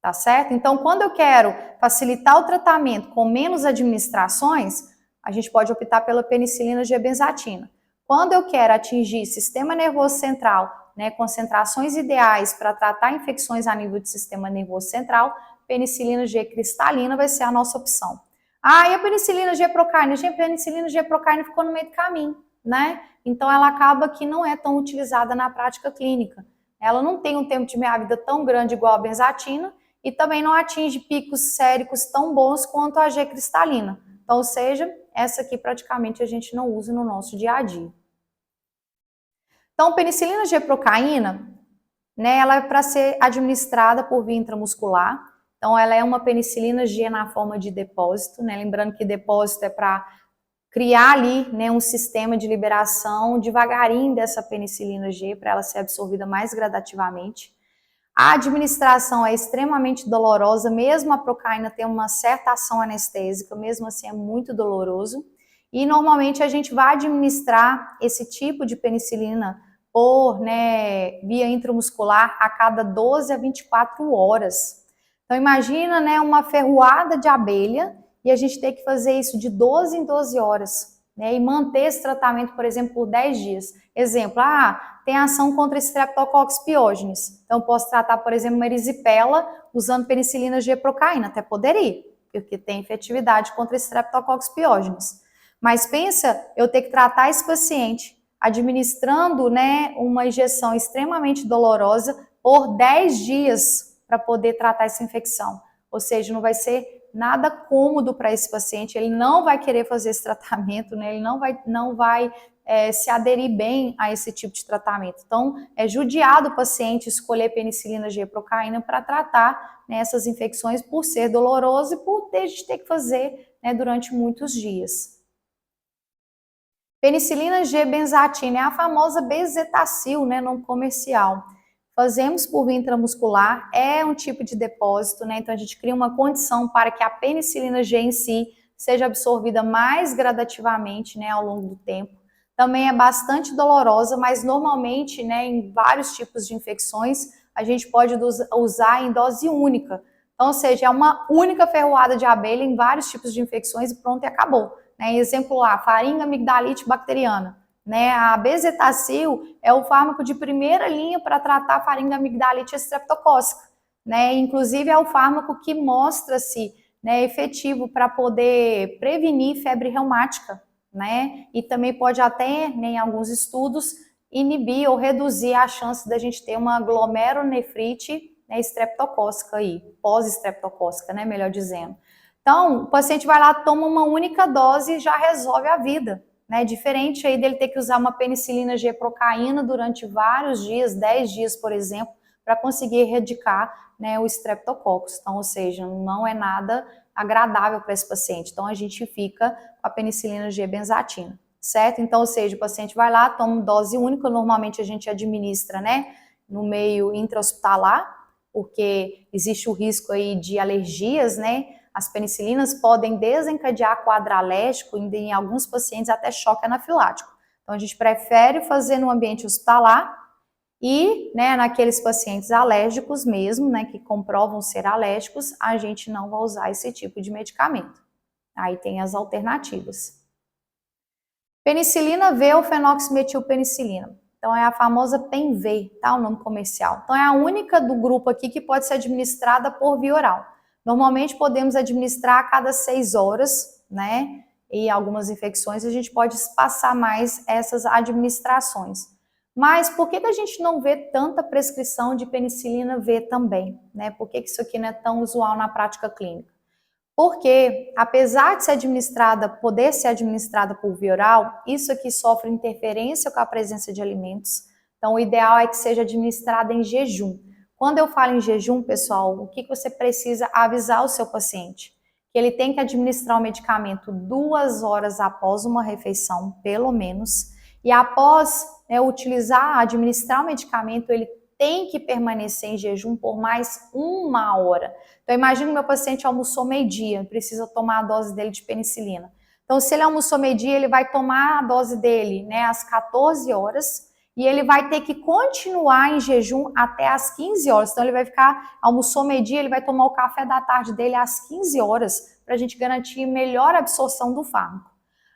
tá certo? Então, quando eu quero facilitar o tratamento com menos administrações, a gente pode optar pela penicilina G-benzatina. Quando eu quero atingir sistema nervoso central, né, concentrações ideais para tratar infecções a nível do sistema nervoso central, penicilina G cristalina vai ser a nossa opção. Ah, e a penicilina G-procaína? Gente, a penicilina G-procaína ficou no meio do caminho, né? Então, ela acaba que não é tão utilizada na prática clínica. Ela não tem um tempo de meia-vida tão grande igual a benzatina e também não atinge picos séricos tão bons quanto a G-cristalina. Então, ou seja, essa aqui praticamente a gente não usa no nosso dia a dia. Então, penicilina G-procaína, né, ela é para ser administrada por via intramuscular. Então, ela é uma penicilina G na forma de depósito, né? Lembrando que depósito é para criar ali, né, um sistema de liberação devagarinho dessa penicilina G para ela ser absorvida mais gradativamente. A administração é extremamente dolorosa, mesmo a procaína tem uma certa ação anestésica, mesmo assim é muito doloroso. E normalmente a gente vai administrar esse tipo de penicilina por, né, via intramuscular a cada 12 a 24 horas. Então imagina, né, uma ferroada de abelha e a gente tem que fazer isso de 12 em 12 horas, né, e manter esse tratamento, por exemplo, por 10 dias. Exemplo, tem ação contra Streptococcus pyogenes. Então posso tratar, por exemplo, uma erisipela usando penicilina G-procaína, até poderia, porque tem efetividade contra Streptococcus pyogenes. Mas pensa eu ter que tratar esse paciente administrando, né, uma injeção extremamente dolorosa por 10 dias para poder tratar essa infecção. Ou seja, não vai ser nada cômodo para esse paciente, ele não vai querer fazer esse tratamento, né, ele não vai se aderir bem a esse tipo de tratamento. Então, é judiado o paciente escolher penicilina G-procaína para tratar, né, essas infecções por ser doloroso e por a gente ter que fazer, né, durante muitos dias. Penicilina G-benzatina é a famosa bezetacil, né, não comercial. Fazemos por via intramuscular, é um tipo de depósito, né, então a gente cria uma condição para que a penicilina G em si seja absorvida mais gradativamente, né, ao longo do tempo. Também é bastante dolorosa, mas normalmente, né, em vários tipos de infecções, a gente pode usar em dose única. Então, ou seja, é uma única ferroada de abelha em vários tipos de infecções e pronto, e acabou. Né? Exemplo lá, faringa amigdalite bacteriana. Né? A bezetacil é o fármaco de primeira linha para tratar a faringa amigdalite estreptocócica. Né? Inclusive, é o fármaco que mostra-se, né, efetivo para poder prevenir febre reumática. Né? E também pode até, né, em alguns estudos, inibir ou reduzir a chance da gente ter uma glomerulonefrite, né, estreptocócica aí, pós-estreptocócica, né, melhor dizendo. Então, o paciente vai lá, toma uma única dose e já resolve a vida, né, diferente aí dele ter que usar uma penicilina G-procaína durante vários dias, 10 dias, por exemplo, para conseguir erradicar, né, o estreptococcus. Então, ou seja, não é nada agradável para esse paciente. Então, a gente fica com a penicilina G-benzatina, certo? Então, ou seja, o paciente vai lá, toma dose única, normalmente a gente administra, né, no meio intra-hospitalar, porque existe o risco aí de alergias, né? As penicilinas podem desencadear quadro alérgico, em alguns pacientes até choque anafilático. Então, a gente prefere fazer no ambiente hospitalar e, né, naqueles pacientes alérgicos mesmo, né, que comprovam ser alérgicos, a gente não vai usar esse tipo de medicamento. Aí tem as alternativas. Penicilina V ou fenoximetilpenicilina. Então, é a famosa PENV, tá? O nome comercial. Então, é a única do grupo aqui que pode ser administrada por via oral. Normalmente, podemos administrar a cada 6 horas, né? E algumas infecções, a gente pode espaçar mais essas administrações. Mas por que a gente não vê tanta prescrição de penicilina V também, né? Por que isso aqui não é tão usual na prática clínica? Porque, apesar de ser administrada, poder ser administrada por via oral, isso aqui sofre interferência com a presença de alimentos. Então, o ideal é que seja administrada em jejum. Quando eu falo em jejum, pessoal, o que você precisa avisar o seu paciente? Que ele tem que administrar o medicamento 2 horas após uma refeição, pelo menos. E após administrar o medicamento, ele tem que permanecer em jejum por mais 1 hora. Então, imagina que meu paciente almoçou meio-dia, precisa tomar a dose dele de penicilina. Então, se ele almoçou meio-dia, ele vai tomar a dose dele, né, às 14 horas, e ele vai ter que continuar em jejum até às 15 horas. Então, ele vai almoçou meio-dia, ele vai tomar o café da tarde dele às 15 horas, para a gente garantir melhor absorção do fármaco.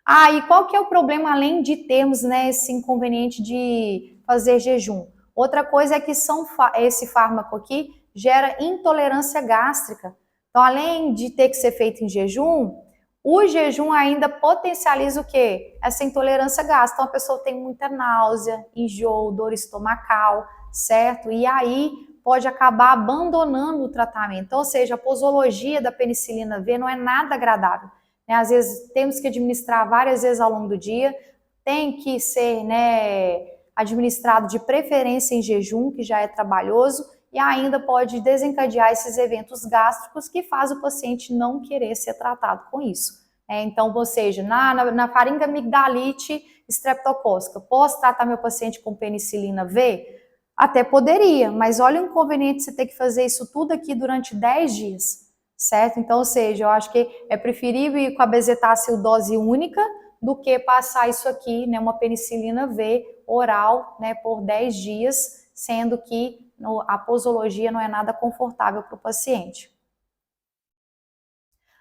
Ah, e qual que é o problema, além de termos, né, esse inconveniente de fazer jejum? Outra coisa é que esse fármaco aqui gera intolerância gástrica. Então, além de ter que ser feito em jejum, o jejum ainda potencializa o quê? Essa intolerância gástrica. Então, a pessoa tem muita náusea, enjoo, dor estomacal, certo? E aí pode acabar abandonando o tratamento. Então, ou seja, a posologia da penicilina V não é nada agradável, né? Às vezes temos que administrar várias vezes ao longo do dia, tem que ser, né, administrado de preferência em jejum, que já é trabalhoso, e ainda pode desencadear esses eventos gástricos que faz o paciente não querer ser tratado com isso. Então, ou seja, na faringamigdalite estreptocócica, posso tratar meu paciente com penicilina V? Até poderia, mas olha o inconveniente de você ter que fazer isso tudo aqui durante 10 dias, certo? Então, ou seja, eu acho que é preferível ir com a bezetacil dose única do que passar isso aqui, né, uma penicilina V oral, né, por 10 dias, sendo que a posologia não é nada confortável para o paciente.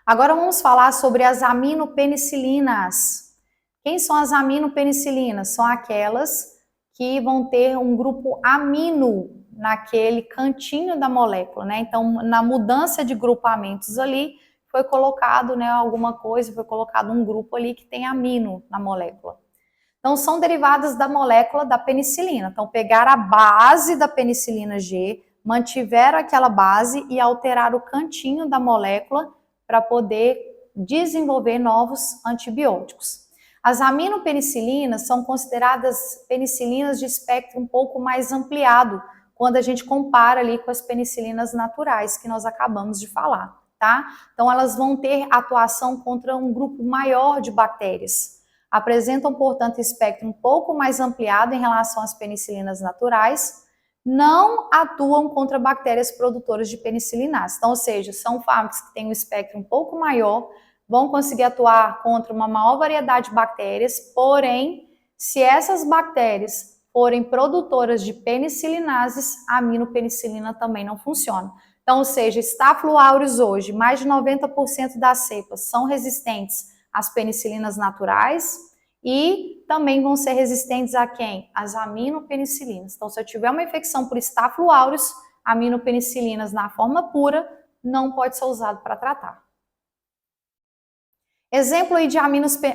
Agora vamos falar sobre as aminopenicilinas. Quem são as aminopenicilinas? São aquelas que vão ter um grupo amino naquele cantinho da molécula, né? Então, na mudança de grupamentos ali, foi colocado, né, alguma coisa, foi colocado um grupo ali que tem amino na molécula. Então, são derivadas da molécula da penicilina. Então, pegaram a base da penicilina G, mantiveram aquela base e alteraram o cantinho da molécula para poder desenvolver novos antibióticos. As aminopenicilinas são consideradas penicilinas de espectro um pouco mais ampliado, quando a gente compara ali com as penicilinas naturais que nós acabamos de falar, tá? Então, elas vão ter atuação contra um grupo maior de bactérias. Apresentam, portanto, espectro um pouco mais ampliado em relação às penicilinas naturais, não atuam contra bactérias produtoras de penicilinases. Então, ou seja, são fármacos que têm um espectro um pouco maior, vão conseguir atuar contra uma maior variedade de bactérias, porém, se essas bactérias forem produtoras de penicilinases, a aminopenicilina também não funciona. Então, ou seja, Staphylococcus aureus hoje, mais de 90% das cepas são resistentes às penicilinas naturais e também vão ser resistentes a quem? As aminopenicilinas. Então, se eu tiver uma infecção por Staphylococcus aureus, aminopenicilinas na forma pura não pode ser usado para tratar. Exemplo aí de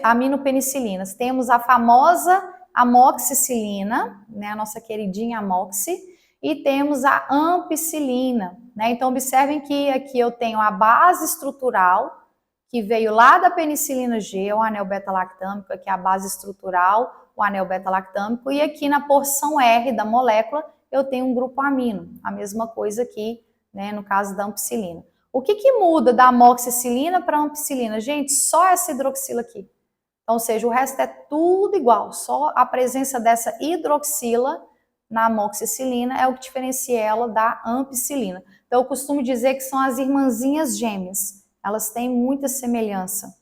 aminopenicilinas. Temos a famosa amoxicilina, né, a nossa queridinha amoxi, e temos a ampicilina, né? Então observem que aqui eu tenho a base estrutural, que veio lá da penicilina G, o anel beta-lactâmico, aqui a base estrutural, o anel beta-lactâmico, e aqui na porção R da molécula eu tenho um grupo amino, a mesma coisa aqui, né, no caso da ampicilina. O que muda da amoxicilina para a ampicilina? Gente, só essa hidroxila aqui. Então, ou seja, o resto é tudo igual, só a presença dessa hidroxila na amoxicilina é o que diferencia ela da ampicilina. Então, eu costumo dizer que são as irmãzinhas gêmeas, elas têm muita semelhança.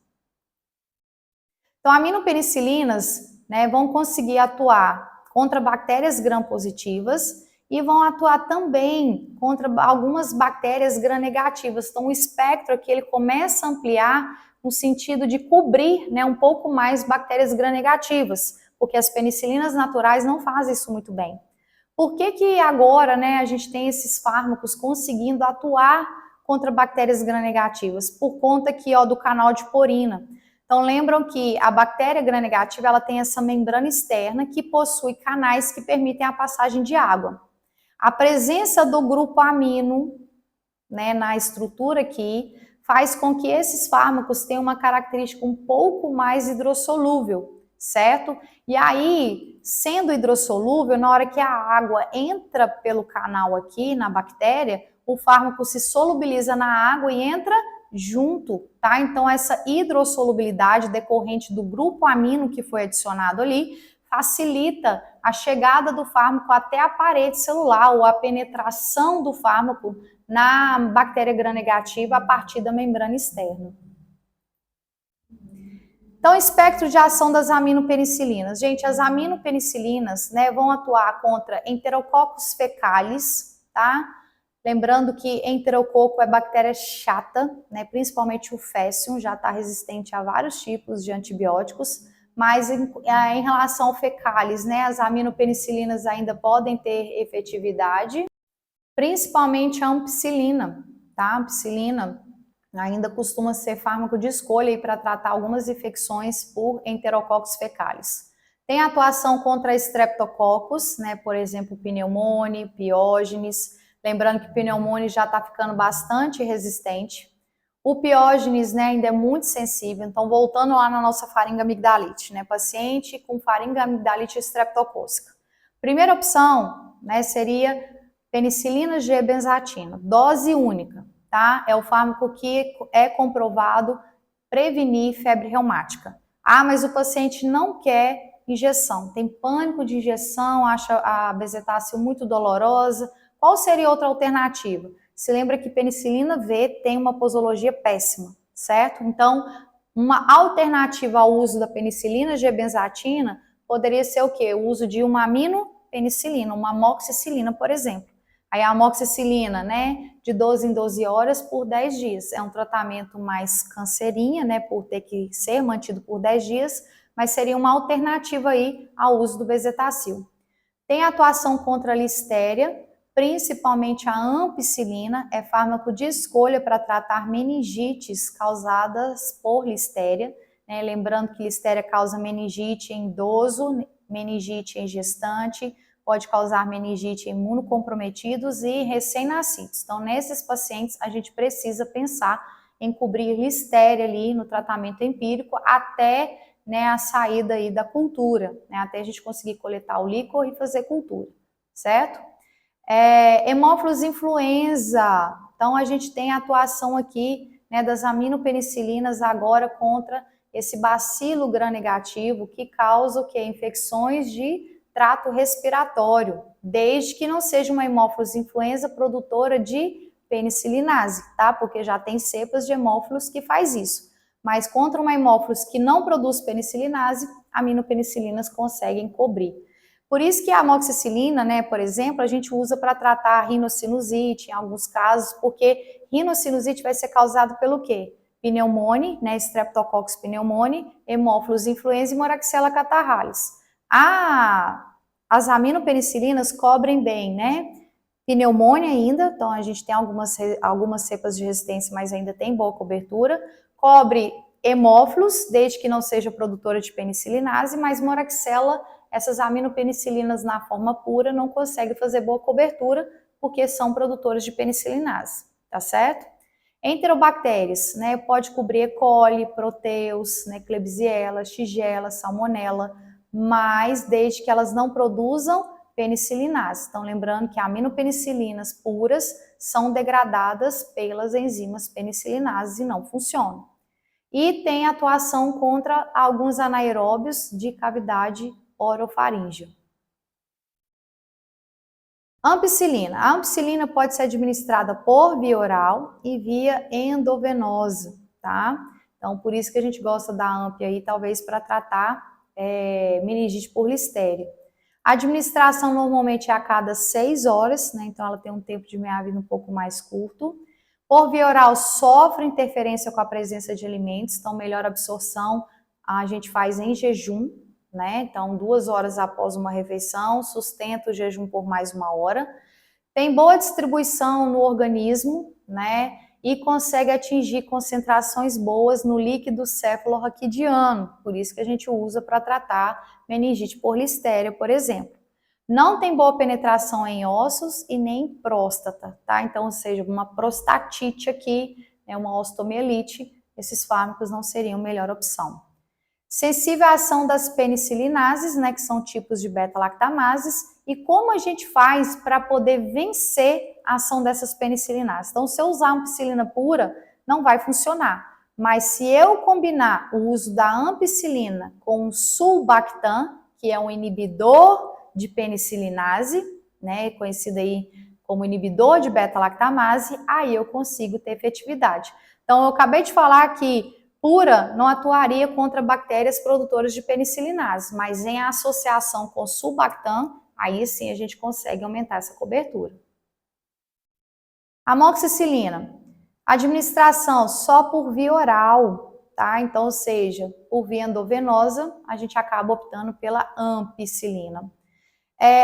Então, aminopenicilinas, né, vão conseguir atuar contra bactérias gram-positivas e vão atuar também contra algumas bactérias gram-negativas. Então, o espectro aqui ele começa a ampliar no sentido de cobrir, né, um pouco mais bactérias gram-negativas, porque as penicilinas naturais não fazem isso muito bem. Por que agora, né, a gente tem esses fármacos conseguindo atuar contra bactérias gram-negativas? Por conta aqui, ó, do canal de porina. Então, lembram que a bactéria gram-negativa ela tem essa membrana externa que possui canais que permitem a passagem de água. A presença do grupo amino, né, na estrutura aqui, faz com que esses fármacos tenham uma característica um pouco mais hidrossolúvel, certo? E aí, sendo hidrossolúvel, na hora que a água entra pelo canal aqui na bactéria, o fármaco se solubiliza na água e entra junto, tá? Então, essa hidrossolubilidade decorrente do grupo amino que foi adicionado ali facilita a chegada do fármaco até a parede celular ou a penetração do fármaco na bactéria gram-negativa a partir da membrana externa. Então, espectro de ação das aminopenicilinas. Gente, as aminopenicilinas, né, vão atuar contra Enterococcus fecalis, tá? Lembrando que enterococo é bactéria chata, né, principalmente o Faecium, já está resistente a vários tipos de antibióticos, mas em relação ao fecalis, né, as aminopenicilinas ainda podem ter efetividade, principalmente a ampicilina, tá? A ampicilina ainda costuma ser fármaco de escolha para tratar algumas infecções por Enterococcus fecalis. Tem atuação contra Streptococcus, né, por exemplo, Pneumoniae, Piógenes. Lembrando que Pneumoniae já está ficando bastante resistente. O Piógenes, né, ainda é muito sensível. Então, voltando lá na nossa faringoamigdalite, né, paciente com faringoamigdalite estreptocócica. Primeira opção, né, seria penicilina G-benzatina, dose única, tá? É o fármaco que é comprovado prevenir febre reumática. Ah, mas o paciente não quer injeção, tem pânico de injeção, acha a bezetacil muito dolorosa. Qual seria outra alternativa? Se lembra que penicilina V tem uma posologia péssima, certo? Então, uma alternativa ao uso da penicilina G-benzatina poderia ser o quê? O uso de uma aminopenicilina, uma amoxicilina, por exemplo. Aí a amoxicilina, né, de 12 em 12 horas por 10 dias. É um tratamento mais canserinha, né, por ter que ser mantido por 10 dias, mas seria uma alternativa aí ao uso do bezetacil. Tem atuação contra a listéria, principalmente a ampicilina, é fármaco de escolha para tratar meningites causadas por listéria, né, lembrando que listéria causa meningite em idoso, meningite em gestante, pode causar meningite em imunocomprometidos e recém-nascidos. Então, nesses pacientes, a gente precisa pensar em cobrir listéria ali no tratamento empírico até, né, a saída aí da cultura, né, até a gente conseguir coletar o líquor e fazer cultura, certo? Hemófilos influenza, então a gente tem a atuação aqui, né, das aminopenicilinas agora contra esse bacilo gram-negativo que causa o quê? Infecções de trato respiratório, desde que não seja uma hemófilos influenza produtora de penicilinase, tá? Porque já tem cepas de hemófilos que faz isso. Mas contra uma hemófilos que não produz penicilinase, aminopenicilinas conseguem cobrir. Por isso que a amoxicilina, né, por exemplo, a gente usa para tratar a rinocinusite em alguns casos, porque rinocinusite vai ser causado pelo quê? Pneumoniae, né, Streptococcus pneumoniae, hemófilos influenza e Moraxella catarrhalis. As aminopenicilinas cobrem bem, né? Pneumônia ainda, então a gente tem algumas cepas de resistência, mas ainda tem boa cobertura. Cobre hemófilos, desde que não seja produtora de penicilinase, mas Moraxella essas aminopenicilinas na forma pura não conseguem fazer boa cobertura porque são produtores de penicilinase, tá certo? Enterobactérias, né, pode cobrir E. coli, Proteus, né, Klebsiella, Shigella, Salmonella, mas desde que elas não produzam penicilinase. Então, lembrando que aminopenicilinas puras são degradadas pelas enzimas penicilinases e não funcionam. E tem atuação contra alguns anaeróbios de cavidade orofaríngea. Ampicilina. A ampicilina pode ser administrada por via oral e via endovenosa, tá? Então, por isso que a gente gosta da AMP aí, talvez para tratar meningite por listéria. A administração normalmente é a cada 6 horas, né? Então ela tem um tempo de meia-vida um pouco mais curto. Por via oral sofre interferência com a presença de alimentos, então melhor absorção a gente faz em jejum, né? Então 2 horas após uma refeição, sustenta o jejum por mais 1 hora. Tem boa distribuição no organismo, né? E consegue atingir concentrações boas no líquido cefalorraquidiano, por isso que a gente usa para tratar meningite por listéria, por exemplo. Não tem boa penetração em ossos e nem em próstata, tá? Então, ou seja, uma prostatite aqui, uma osteomielite, esses fármacos não seriam a melhor opção. Sensível à ação das penicilinases, né, que são tipos de beta-lactamases, e como a gente faz para poder vencer a ação dessas penicilinases. Então, se eu usar ampicilina pura, não vai funcionar. Mas se eu combinar o uso da ampicilina com o sulbactam, que é um inibidor de penicilinase, né, conhecido aí como inibidor de beta-lactamase, aí eu consigo ter efetividade. Então, eu acabei de falar que pura não atuaria contra bactérias produtoras de penicilinase, mas em associação com sulbactam, aí sim a gente consegue aumentar essa cobertura. Amoxicilina, administração só por via oral, tá? Então, ou seja, por via endovenosa, a gente acaba optando pela ampicilina.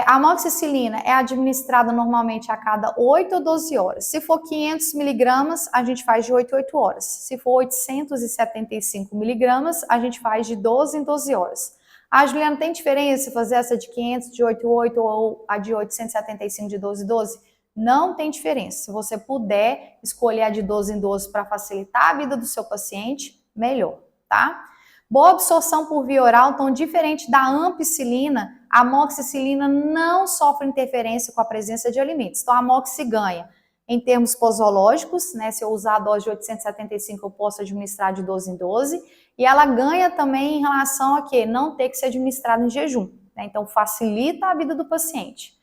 A amoxicilina é administrada normalmente a cada 8 ou 12 horas. Se for 500 miligramas, a gente faz de 8 em 8 horas. Se for 875 miligramas, a gente faz de 12 em 12 horas. Ah, Juliana, tem diferença fazer essa de 500 de 8 em 8 ou a de 875 de 12 em 12? Não tem diferença. Se você puder escolher a de 12 em 12 para facilitar a vida do seu paciente, melhor, tá? Boa absorção por via oral, então diferente da ampicilina, a amoxicilina não sofre interferência com a presença de alimentos. Então a amoxi ganha em termos posológicos, né? Se eu usar a dose de 875, eu posso administrar de 12 em 12, e ela ganha também em relação a que não ter que ser administrada em jejum, né? Então facilita a vida do paciente.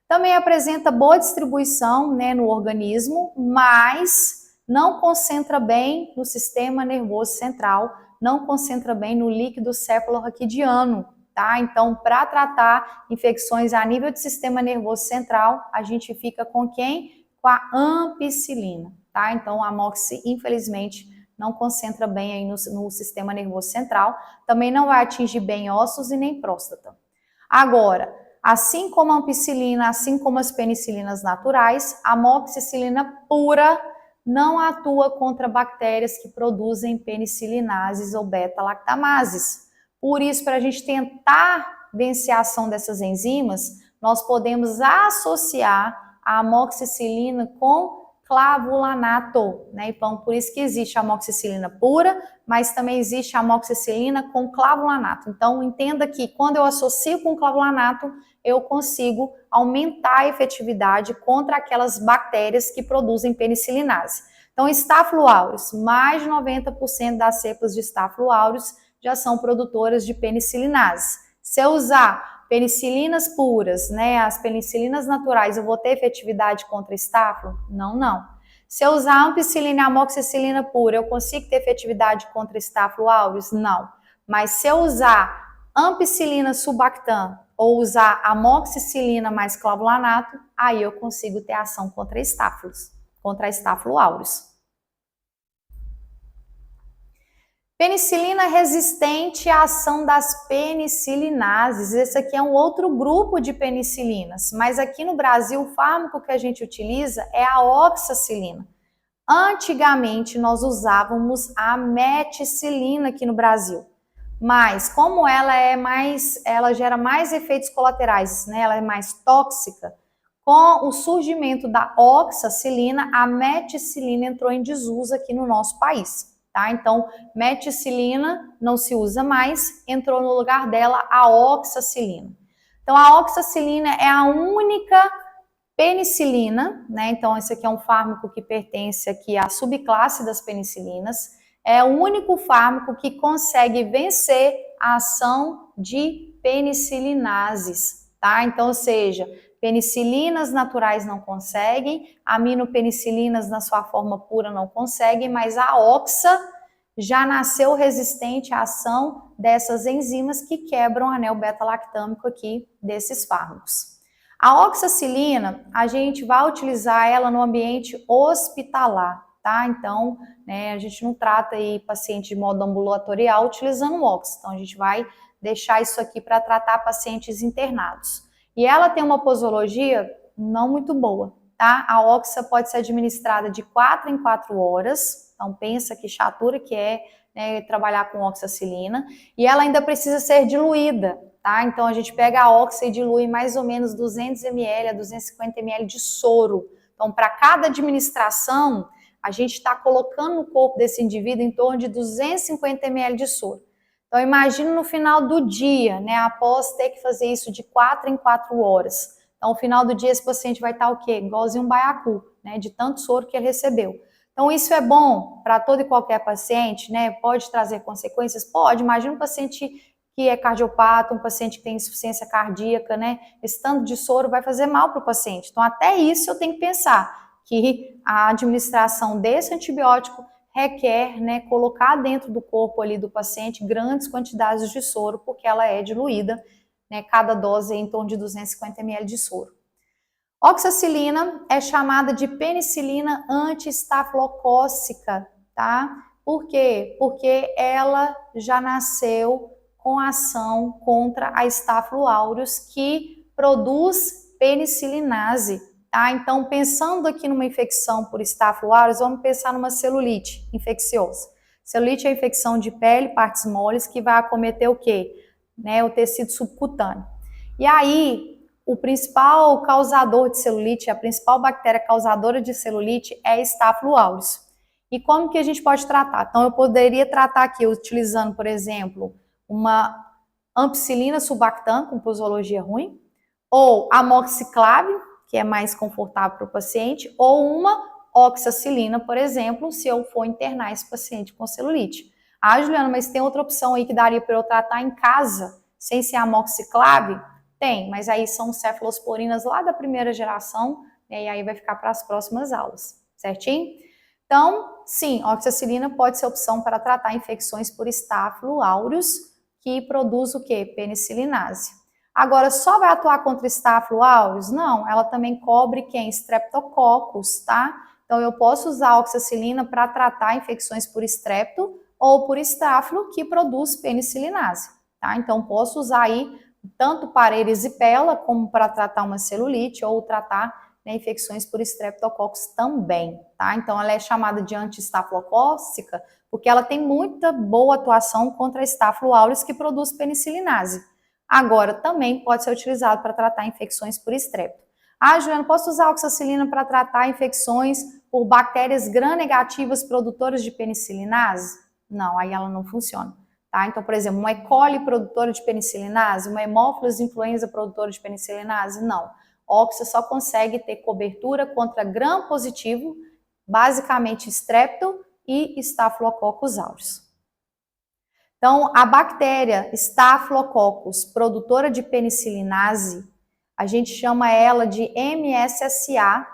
Também apresenta boa distribuição, né, no organismo, mas não concentra bem no sistema nervoso central, não concentra bem no líquido cefalorraquidiano, tá? Então, para tratar infecções a nível de sistema nervoso central, a gente fica com quem? Com a ampicilina, tá? Então, a amoxi, infelizmente, não concentra bem aí no sistema nervoso central, também não vai atingir bem ossos e nem próstata. Agora, assim como a ampicilina, assim como as penicilinas naturais, a amoxicilina pura não atua contra bactérias que produzem penicilinases ou beta-lactamases. Por isso, para a gente tentar vencer a ação dessas enzimas, nós podemos associar a amoxicilina com clavulanato, né? Então, por isso que existe a amoxicilina pura, mas também existe a amoxicilina com clavulanato. Então, entenda que quando eu associo com clavulanato, eu consigo aumentar a efetividade contra aquelas bactérias que produzem penicilinase. Então, Staphylo aureus, mais de 90% das cepas de Staphylo aureus já são produtoras de penicilinase. Se eu usar penicilinas puras, né, as penicilinas naturais, eu vou ter efetividade contra Staphylo? Não. Se eu usar ampicilina e amoxicilina pura, eu consigo ter efetividade contra Staphylo aureus? Não. Mas se eu usar ampicilina sulbactam ou usar amoxicilina mais clavulanato, aí eu consigo ter ação contra Staphylos, contra Staphylo aureus. Penicilina resistente à ação das penicilinases. Esse aqui é um outro grupo de penicilinas, mas aqui no Brasil o fármaco que a gente utiliza é a oxacilina. Antigamente nós usávamos a meticilina aqui no Brasil, Mas como ela gera mais efeitos colaterais, né? Ela é mais tóxica. Com o surgimento da oxacilina, a meticilina entrou em desuso aqui no nosso país, tá? Então, meticilina não se usa mais, entrou no lugar dela a oxacilina. Então, a oxacilina é a única penicilina, né? Então, esse aqui é um fármaco que pertence aqui à subclasse das penicilinas. É o único fármaco que consegue vencer a ação de penicilinases, tá? Então, ou seja, penicilinas naturais não conseguem, aminopenicilinas na sua forma pura não conseguem, mas a oxa já nasceu resistente à ação dessas enzimas que quebram o anel beta-lactâmico aqui desses fármacos. A oxacilina, a gente vai utilizar ela no ambiente hospitalar, tá? Então, né, a gente não trata aí paciente de modo ambulatorial utilizando o ox. Então, a gente vai deixar isso aqui para tratar pacientes internados. E ela tem uma posologia não muito boa, tá? A oxa pode ser administrada de 4 em 4 horas. Então, pensa que chatura que é, né, trabalhar com oxacilina. E ela ainda precisa ser diluída, tá? Então, a gente pega a oxa e dilui mais ou menos 200 ml a 250 ml de soro. Então, para cada administração, a gente está colocando no corpo desse indivíduo em torno de 250 ml de soro. Então, imagina no final do dia, né, após ter que fazer isso de 4 em 4 horas. Então, no final do dia, esse paciente vai estar o quê? Igualzinho um baiacu, né, de tanto soro que ele recebeu. Então, isso é bom para todo e qualquer paciente, né? Pode trazer consequências? Pode. Imagina um paciente que é cardiopata, um paciente que tem insuficiência cardíaca, né? Esse tanto de soro vai fazer mal para o paciente. Então, até isso eu tenho que pensar, que a administração desse antibiótico requer, né, colocar dentro do corpo ali do paciente grandes quantidades de soro, porque ela é diluída, né? Cada dose é em torno de 250 ml de soro. Oxacilina é chamada de penicilina anti-estafilocócica, tá? Por quê? Porque ela já nasceu com ação contra a Staphylo aureus, que produz penicilinase, tá? Então, pensando aqui numa infecção por Staphylo aureus, vamos pensar numa celulite infecciosa. Celulite é a infecção de pele, partes moles, que vai acometer o quê? Né, o tecido subcutâneo. E aí, o principal causador de celulite, a principal bactéria causadora de celulite é Staphylo aureus. E como que a gente pode tratar? Então, eu poderia tratar aqui utilizando, por exemplo, uma ampicilina sulbactam com posologia ruim, ou amoxiclave, que é mais confortável para o paciente, ou uma oxacilina, por exemplo, se eu for internar esse paciente com celulite. Ah, Juliana, mas tem outra opção aí que daria para eu tratar em casa, sem ser amoxiclave? Tem, mas aí são cefalosporinas lá da primeira geração, né, e aí vai ficar para as próximas aulas, certinho? Então, sim, oxacilina pode ser opção para tratar infecções por Staphylo aureus, que produz o quê? Penicilinase. Agora, só vai atuar contra Staphylo aureus? Não, ela também cobre quem? Streptococcus, tá? Então, eu posso usar a oxacilina para tratar infecções por Strepto ou por Staphylo, que produz penicilinase, tá? Então, posso usar aí tanto para erisipela, como para tratar uma celulite ou tratar, né, infecções por Streptococcus também, tá? Então, ela é chamada de anti-estafilocócica porque ela tem muita boa atuação contra a Staphylo aureus, que produz penicilinase. Agora, também pode ser utilizado para tratar infecções por Strepto. Ah, Juliana, posso usar a oxacilina para tratar infecções por bactérias gram-negativas produtoras de penicilinase? Não, aí ela não funciona. Tá? Então, por exemplo, uma E. coli produtora de penicilinase, uma Haemophilus influenza produtora de penicilinase? Não. Oxa só consegue ter cobertura contra gram-positivo, basicamente Strepto e Staphylococcus aureus. Então, a bactéria Staphylococcus, produtora de penicilinase, a gente chama ela de MSSA,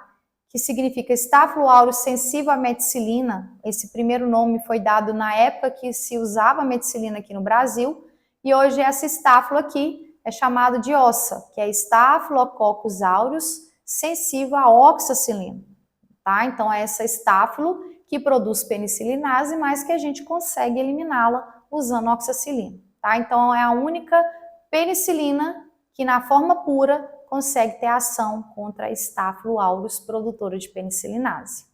que significa Staphylo aureus sensível à meticilina. Esse primeiro nome foi dado na época que se usava meticilina aqui no Brasil, e hoje essa Staphylo aqui é chamado de OSSA, que é Staphylococcus aureus sensível à oxacilina, tá? Então, é essa Staphylo que produz penicilinase, mas que a gente consegue eliminá-la usando oxacilina, tá? Então, é a única penicilina que na forma pura consegue ter ação contra a Staphylo aureus produtora de penicilinase.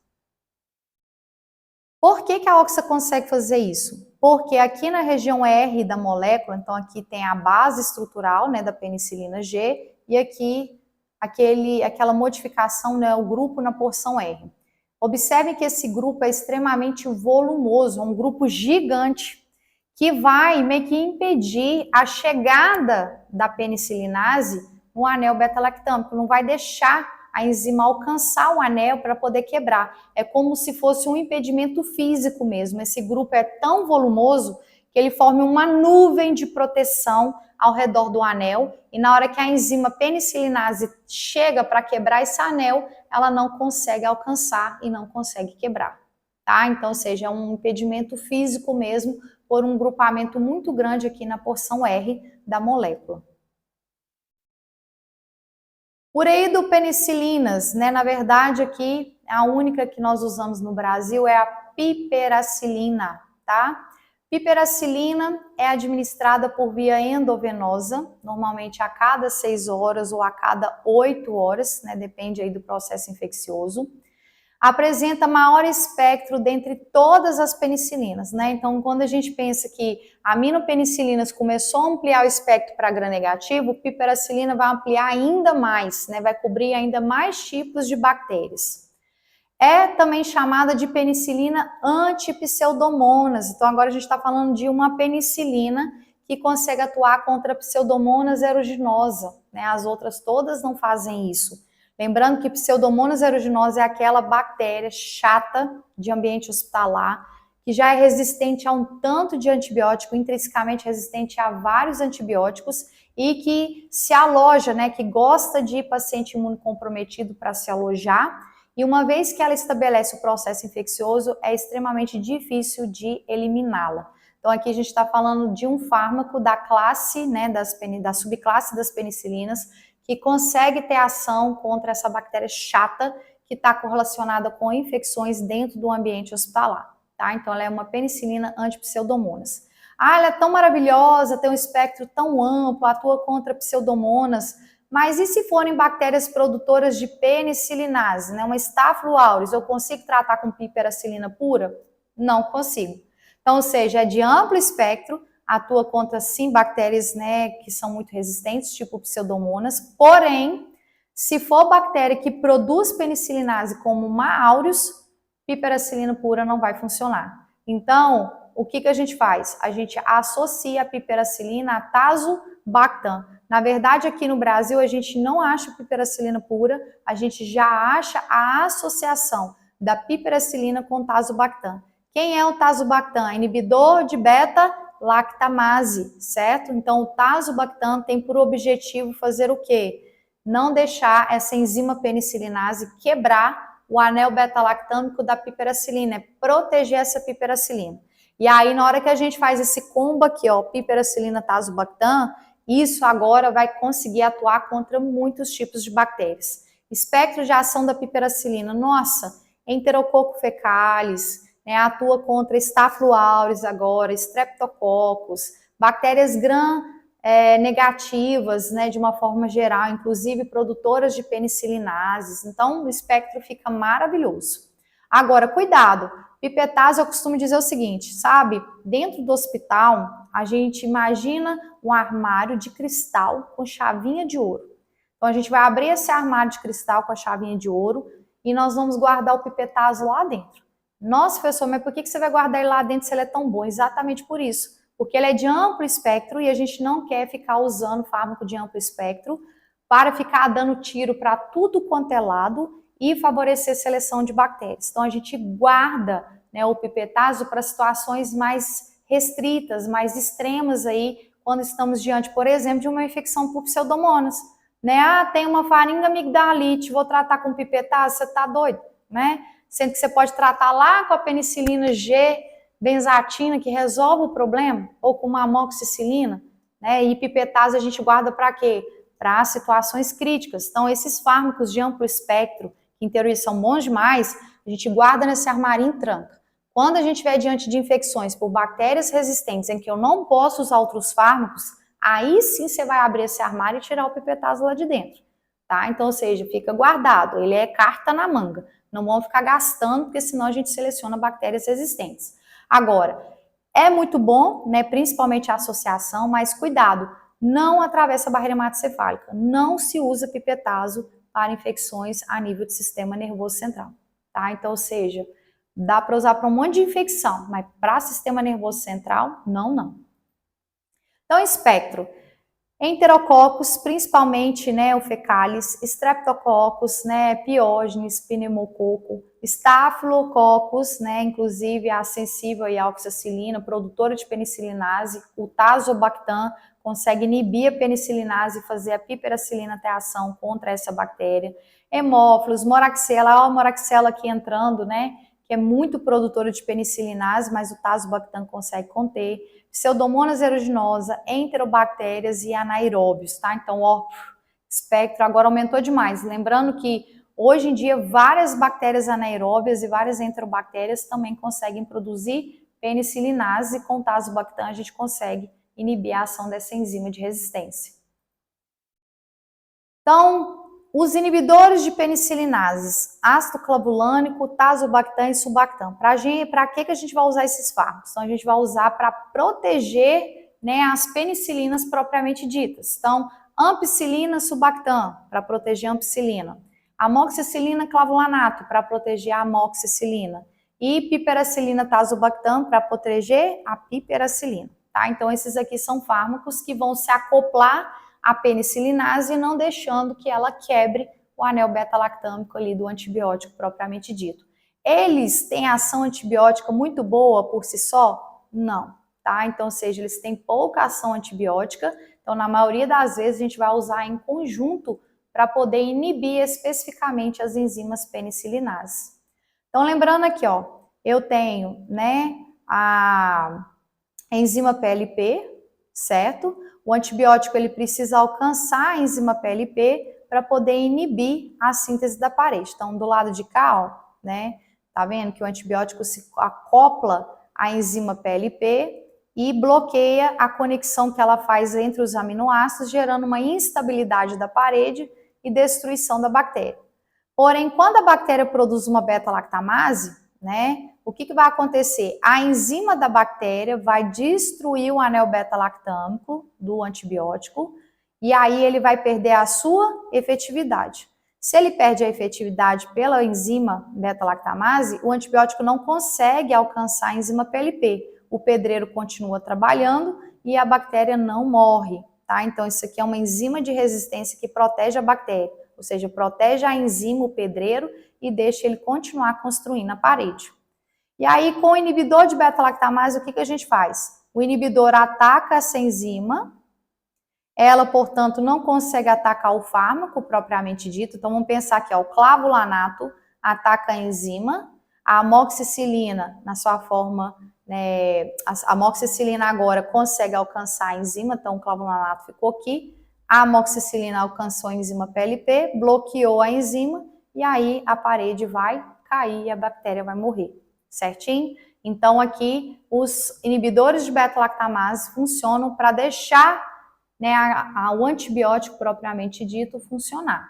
Por que a oxa consegue fazer isso? Porque aqui na região R da molécula, então aqui tem a base estrutural, né, da penicilina G, e aqui aquela modificação, né, o grupo na porção R. Observe que esse grupo é extremamente volumoso, é um grupo gigante, que vai meio que impedir a chegada da penicilinase no anel beta-lactâmico, não vai deixar a enzima alcançar o anel para poder quebrar. É como se fosse um impedimento físico mesmo. Esse grupo é tão volumoso que ele forma uma nuvem de proteção ao redor do anel, e na hora que a enzima penicilinase chega para quebrar esse anel, ela não consegue alcançar e não consegue quebrar. Tá? Então, ou seja, é um impedimento físico mesmo, por um grupamento muito grande aqui na porção R da molécula. Ureidopenicilinas, né? Na verdade, aqui a única que nós usamos no Brasil é a piperacilina, tá? Piperacilina é administrada por via endovenosa, normalmente a cada 6 horas ou a cada 8 horas, né? Depende aí do processo infeccioso. Apresenta maior espectro dentre todas as penicilinas, né? Então, quando a gente pensa que a aminopenicilinas começou a ampliar o espectro para gram-negativo, o piperacilina vai ampliar ainda mais, né? Vai cobrir ainda mais tipos de bactérias. É também chamada de penicilina antipseudomonas. Então, agora a gente está falando de uma penicilina que consegue atuar contra a Pseudomonas aeruginosa, né? As outras todas não fazem isso. Lembrando que Pseudomonas aeruginosa é aquela bactéria chata de ambiente hospitalar, que já é resistente a um tanto de antibiótico, intrinsecamente resistente a vários antibióticos, e que se aloja, né, que gosta de paciente imunocomprometido para se alojar, e uma vez que ela estabelece o processo infeccioso, é extremamente difícil de eliminá-la. Então aqui a gente está falando de um fármaco da classe, né, da subclasse das penicilinas, que consegue ter ação contra essa bactéria chata que está correlacionada com infecções dentro do ambiente hospitalar, tá? Então ela é uma penicilina antipseudomonas. Ah, ela é tão maravilhosa, tem um espectro tão amplo, atua contra pseudomonas, mas e se forem bactérias produtoras de penicilinase, né? Uma Staphylo aureus, eu consigo tratar com piperacilina pura? Não consigo. Então, ou seja, é de amplo espectro, atua contra, sim, bactérias, né, que são muito resistentes, tipo pseudomonas, porém, se for bactéria que produz penicilinase como uma aureus, piperacilina pura não vai funcionar. Então, o que a gente faz? A gente associa a piperacilina a tazobactam. Na verdade, aqui no Brasil, a gente não acha piperacilina pura, a gente já acha a associação da piperacilina com tazobactam. Quem é o tazobactam? Inibidor de beta-lactamase, certo? Então, o tazobactam tem por objetivo fazer o quê? Não deixar essa enzima penicilinase quebrar o anel beta-lactâmico da piperacilina, é proteger essa piperacilina. E aí, na hora que a gente faz esse combo aqui, ó, piperacilina, tazobactam, isso agora vai conseguir atuar contra muitos tipos de bactérias. Espectro de ação da piperacilina, nossa, Enterococo fecalis, né, atua contra Staphylo aureus agora, Streptococcus, bactérias gram-negativas, né, de uma forma geral, inclusive produtoras de penicilinases. Então, o espectro fica maravilhoso. Agora, cuidado, pipetase eu costumo dizer o seguinte, sabe? Dentro do hospital, a gente imagina um armário de cristal com chavinha de ouro. Então, a gente vai abrir esse armário de cristal com a chavinha de ouro e nós vamos guardar o pipetase lá dentro. Nossa, professor, mas por que você vai guardar ele lá dentro se ele é tão bom? Exatamente por isso. Porque ele é de amplo espectro e a gente não quer ficar usando fármaco de amplo espectro para ficar dando tiro para tudo quanto é lado e favorecer a seleção de bactérias. Então, a gente guarda, né, o pipetase para situações mais restritas, mais extremas aí, quando estamos diante, por exemplo, de uma infecção por pseudomonas. Né? Ah, tem uma faringamigdalite, vou tratar com pipetase, você está doido, né? Sendo que você pode tratar lá com a penicilina G, benzatina, que resolve o problema, ou com uma amoxicilina, né? E pipetase a gente guarda para quê? Para situações críticas. Então, esses fármacos de amplo espectro, que em teoria são bons demais, a gente guarda nesse armarinho e tranca. Quando a gente estiver diante de infecções por bactérias resistentes, em que eu não posso usar outros fármacos, aí sim você vai abrir esse armário e tirar o pipetase lá de dentro, tá? Então, ou seja, fica guardado, ele é carta na manga. Não vamos ficar gastando, porque senão a gente seleciona bactérias resistentes. Agora, É muito bom, né, principalmente a associação, mas cuidado, não atravessa a barreira hematocefálica. Não se usa pipetazo para infecções a nível do sistema nervoso central, tá? Então, ou seja, dá para usar para um monte de infecção, mas para sistema nervoso central, não. Então, espectro. Enterococos, principalmente, né, o fecalis, streptococcus, né, piógenes, pneumococo, estafilococcus, né, inclusive a sensível à oxacilina, produtora de penicilinase, o tazobactam consegue inibir a penicilinase e fazer a piperacilina ter ação contra essa bactéria. Hemófilos, moraxella, a moraxella aqui entrando, né, que é muito produtora de penicilinase, mas o tazobactam consegue conter. Pseudomonas aeruginosa, enterobactérias e anaeróbios, tá? Então, ó, espectro agora aumentou demais. Lembrando que hoje em dia várias bactérias anaeróbias e várias enterobactérias também conseguem produzir penicilinase e com tazobactam a gente consegue inibir a ação dessa enzima de resistência. Então, os inibidores de penicilinases, ácido clavulânico, tazobactam e sulbactam. Para que a gente vai usar esses fármacos? Então, a gente vai usar para proteger, né, as penicilinas propriamente ditas. Então, ampicilina, sulbactam, para proteger a ampicilina. Amoxicilina, clavulanato, para proteger a amoxicilina. E piperacilina, tazobactam, para proteger a piperacilina. Tá? Então, esses aqui são fármacos que vão se acoplar a penicilinase, não deixando que ela quebre o anel beta-lactâmico ali do antibiótico propriamente dito. Eles têm ação antibiótica muito boa por si só? Não, tá? Então, ou seja, eles têm pouca ação antibiótica, então na maioria das vezes a gente vai usar em conjunto para poder inibir especificamente as enzimas penicilinases. Então, lembrando aqui, ó, eu tenho, né, a enzima PLP, certo? O antibiótico ele precisa alcançar a enzima PLP para poder inibir a síntese da parede. Então, do lado de cá, ó, né, tá vendo que o antibiótico se acopla à enzima PLP e bloqueia a conexão que ela faz entre os aminoácidos, gerando uma instabilidade da parede e destruição da bactéria. Porém, quando a bactéria produz uma beta-lactamase, né, o que vai acontecer? A enzima da bactéria vai destruir o anel beta-lactâmico do antibiótico e aí ele vai perder a sua efetividade. Se ele perde a efetividade pela enzima beta-lactamase, o antibiótico não consegue alcançar a enzima PLP. O pedreiro continua trabalhando e a bactéria não morre, tá? Então isso aqui é uma enzima de resistência que protege a bactéria, ou seja, protege a enzima, o pedreiro, e deixa ele continuar construindo a parede. E aí, com o inibidor de beta-lactamase, o que a gente faz? O inibidor ataca essa enzima, ela, portanto, não consegue atacar o fármaco propriamente dito. Então, vamos pensar aqui, ó, o clavulanato ataca a enzima, a amoxicilina, na sua forma, né, a amoxicilina agora consegue alcançar a enzima, então o clavulanato ficou aqui, a amoxicilina alcançou a enzima PLP, bloqueou a enzima, e aí a parede vai cair e a bactéria vai morrer. Certinho? Então, aqui, os inibidores de beta-lactamase funcionam para deixar, né, o antibiótico propriamente dito funcionar.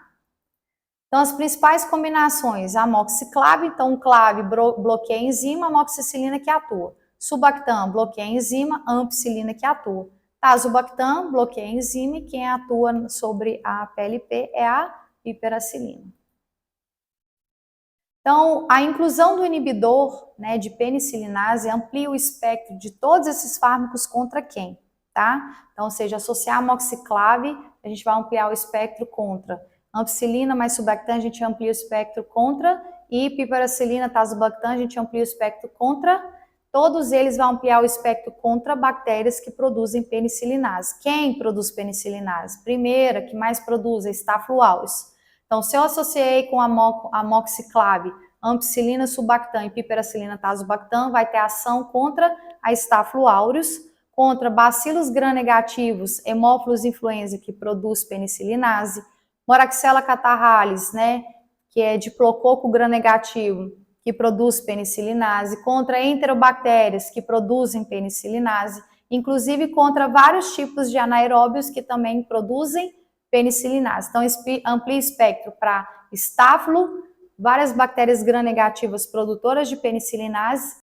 Então, as principais combinações, a amoxiclave, então o clave bloqueia a enzima, a amoxicilina que atua. Sulbactam bloqueia a enzima, a ampicilina que atua. Tazobactam bloqueia a enzima e quem atua sobre a PLP é a piperacilina. Então, a inclusão do inibidor, né, de penicilinase amplia o espectro de todos esses fármacos contra quem, tá? Então, ou seja, associar a amoxiclave, a gente vai ampliar o espectro contra ampicilina mais sulbactam, a gente amplia o espectro contra, e piperacilina, tazobactam, a gente amplia o espectro contra. Todos eles vão ampliar o espectro contra bactérias que produzem penicilinase. Quem produz penicilinase? Primeira, que mais produz, é Staphylococcus aureus. Então, se eu associei com a amoxiclave, ampicilina, sulbactam e piperacilina, tazobactam, vai ter ação contra a Staphylococcus aureus, contra bacilos gram-negativos, hemófilos influenza, que produz penicilinase, Moraxella catarrhalis, né, que é diplococo gram-negativo, que produz penicilinase, contra enterobactérias, que produzem penicilinase, inclusive contra vários tipos de anaeróbios que também produzem penicilinase. Então, amplia espectro para estáfilo, várias bactérias gram-negativas produtoras de penicilinase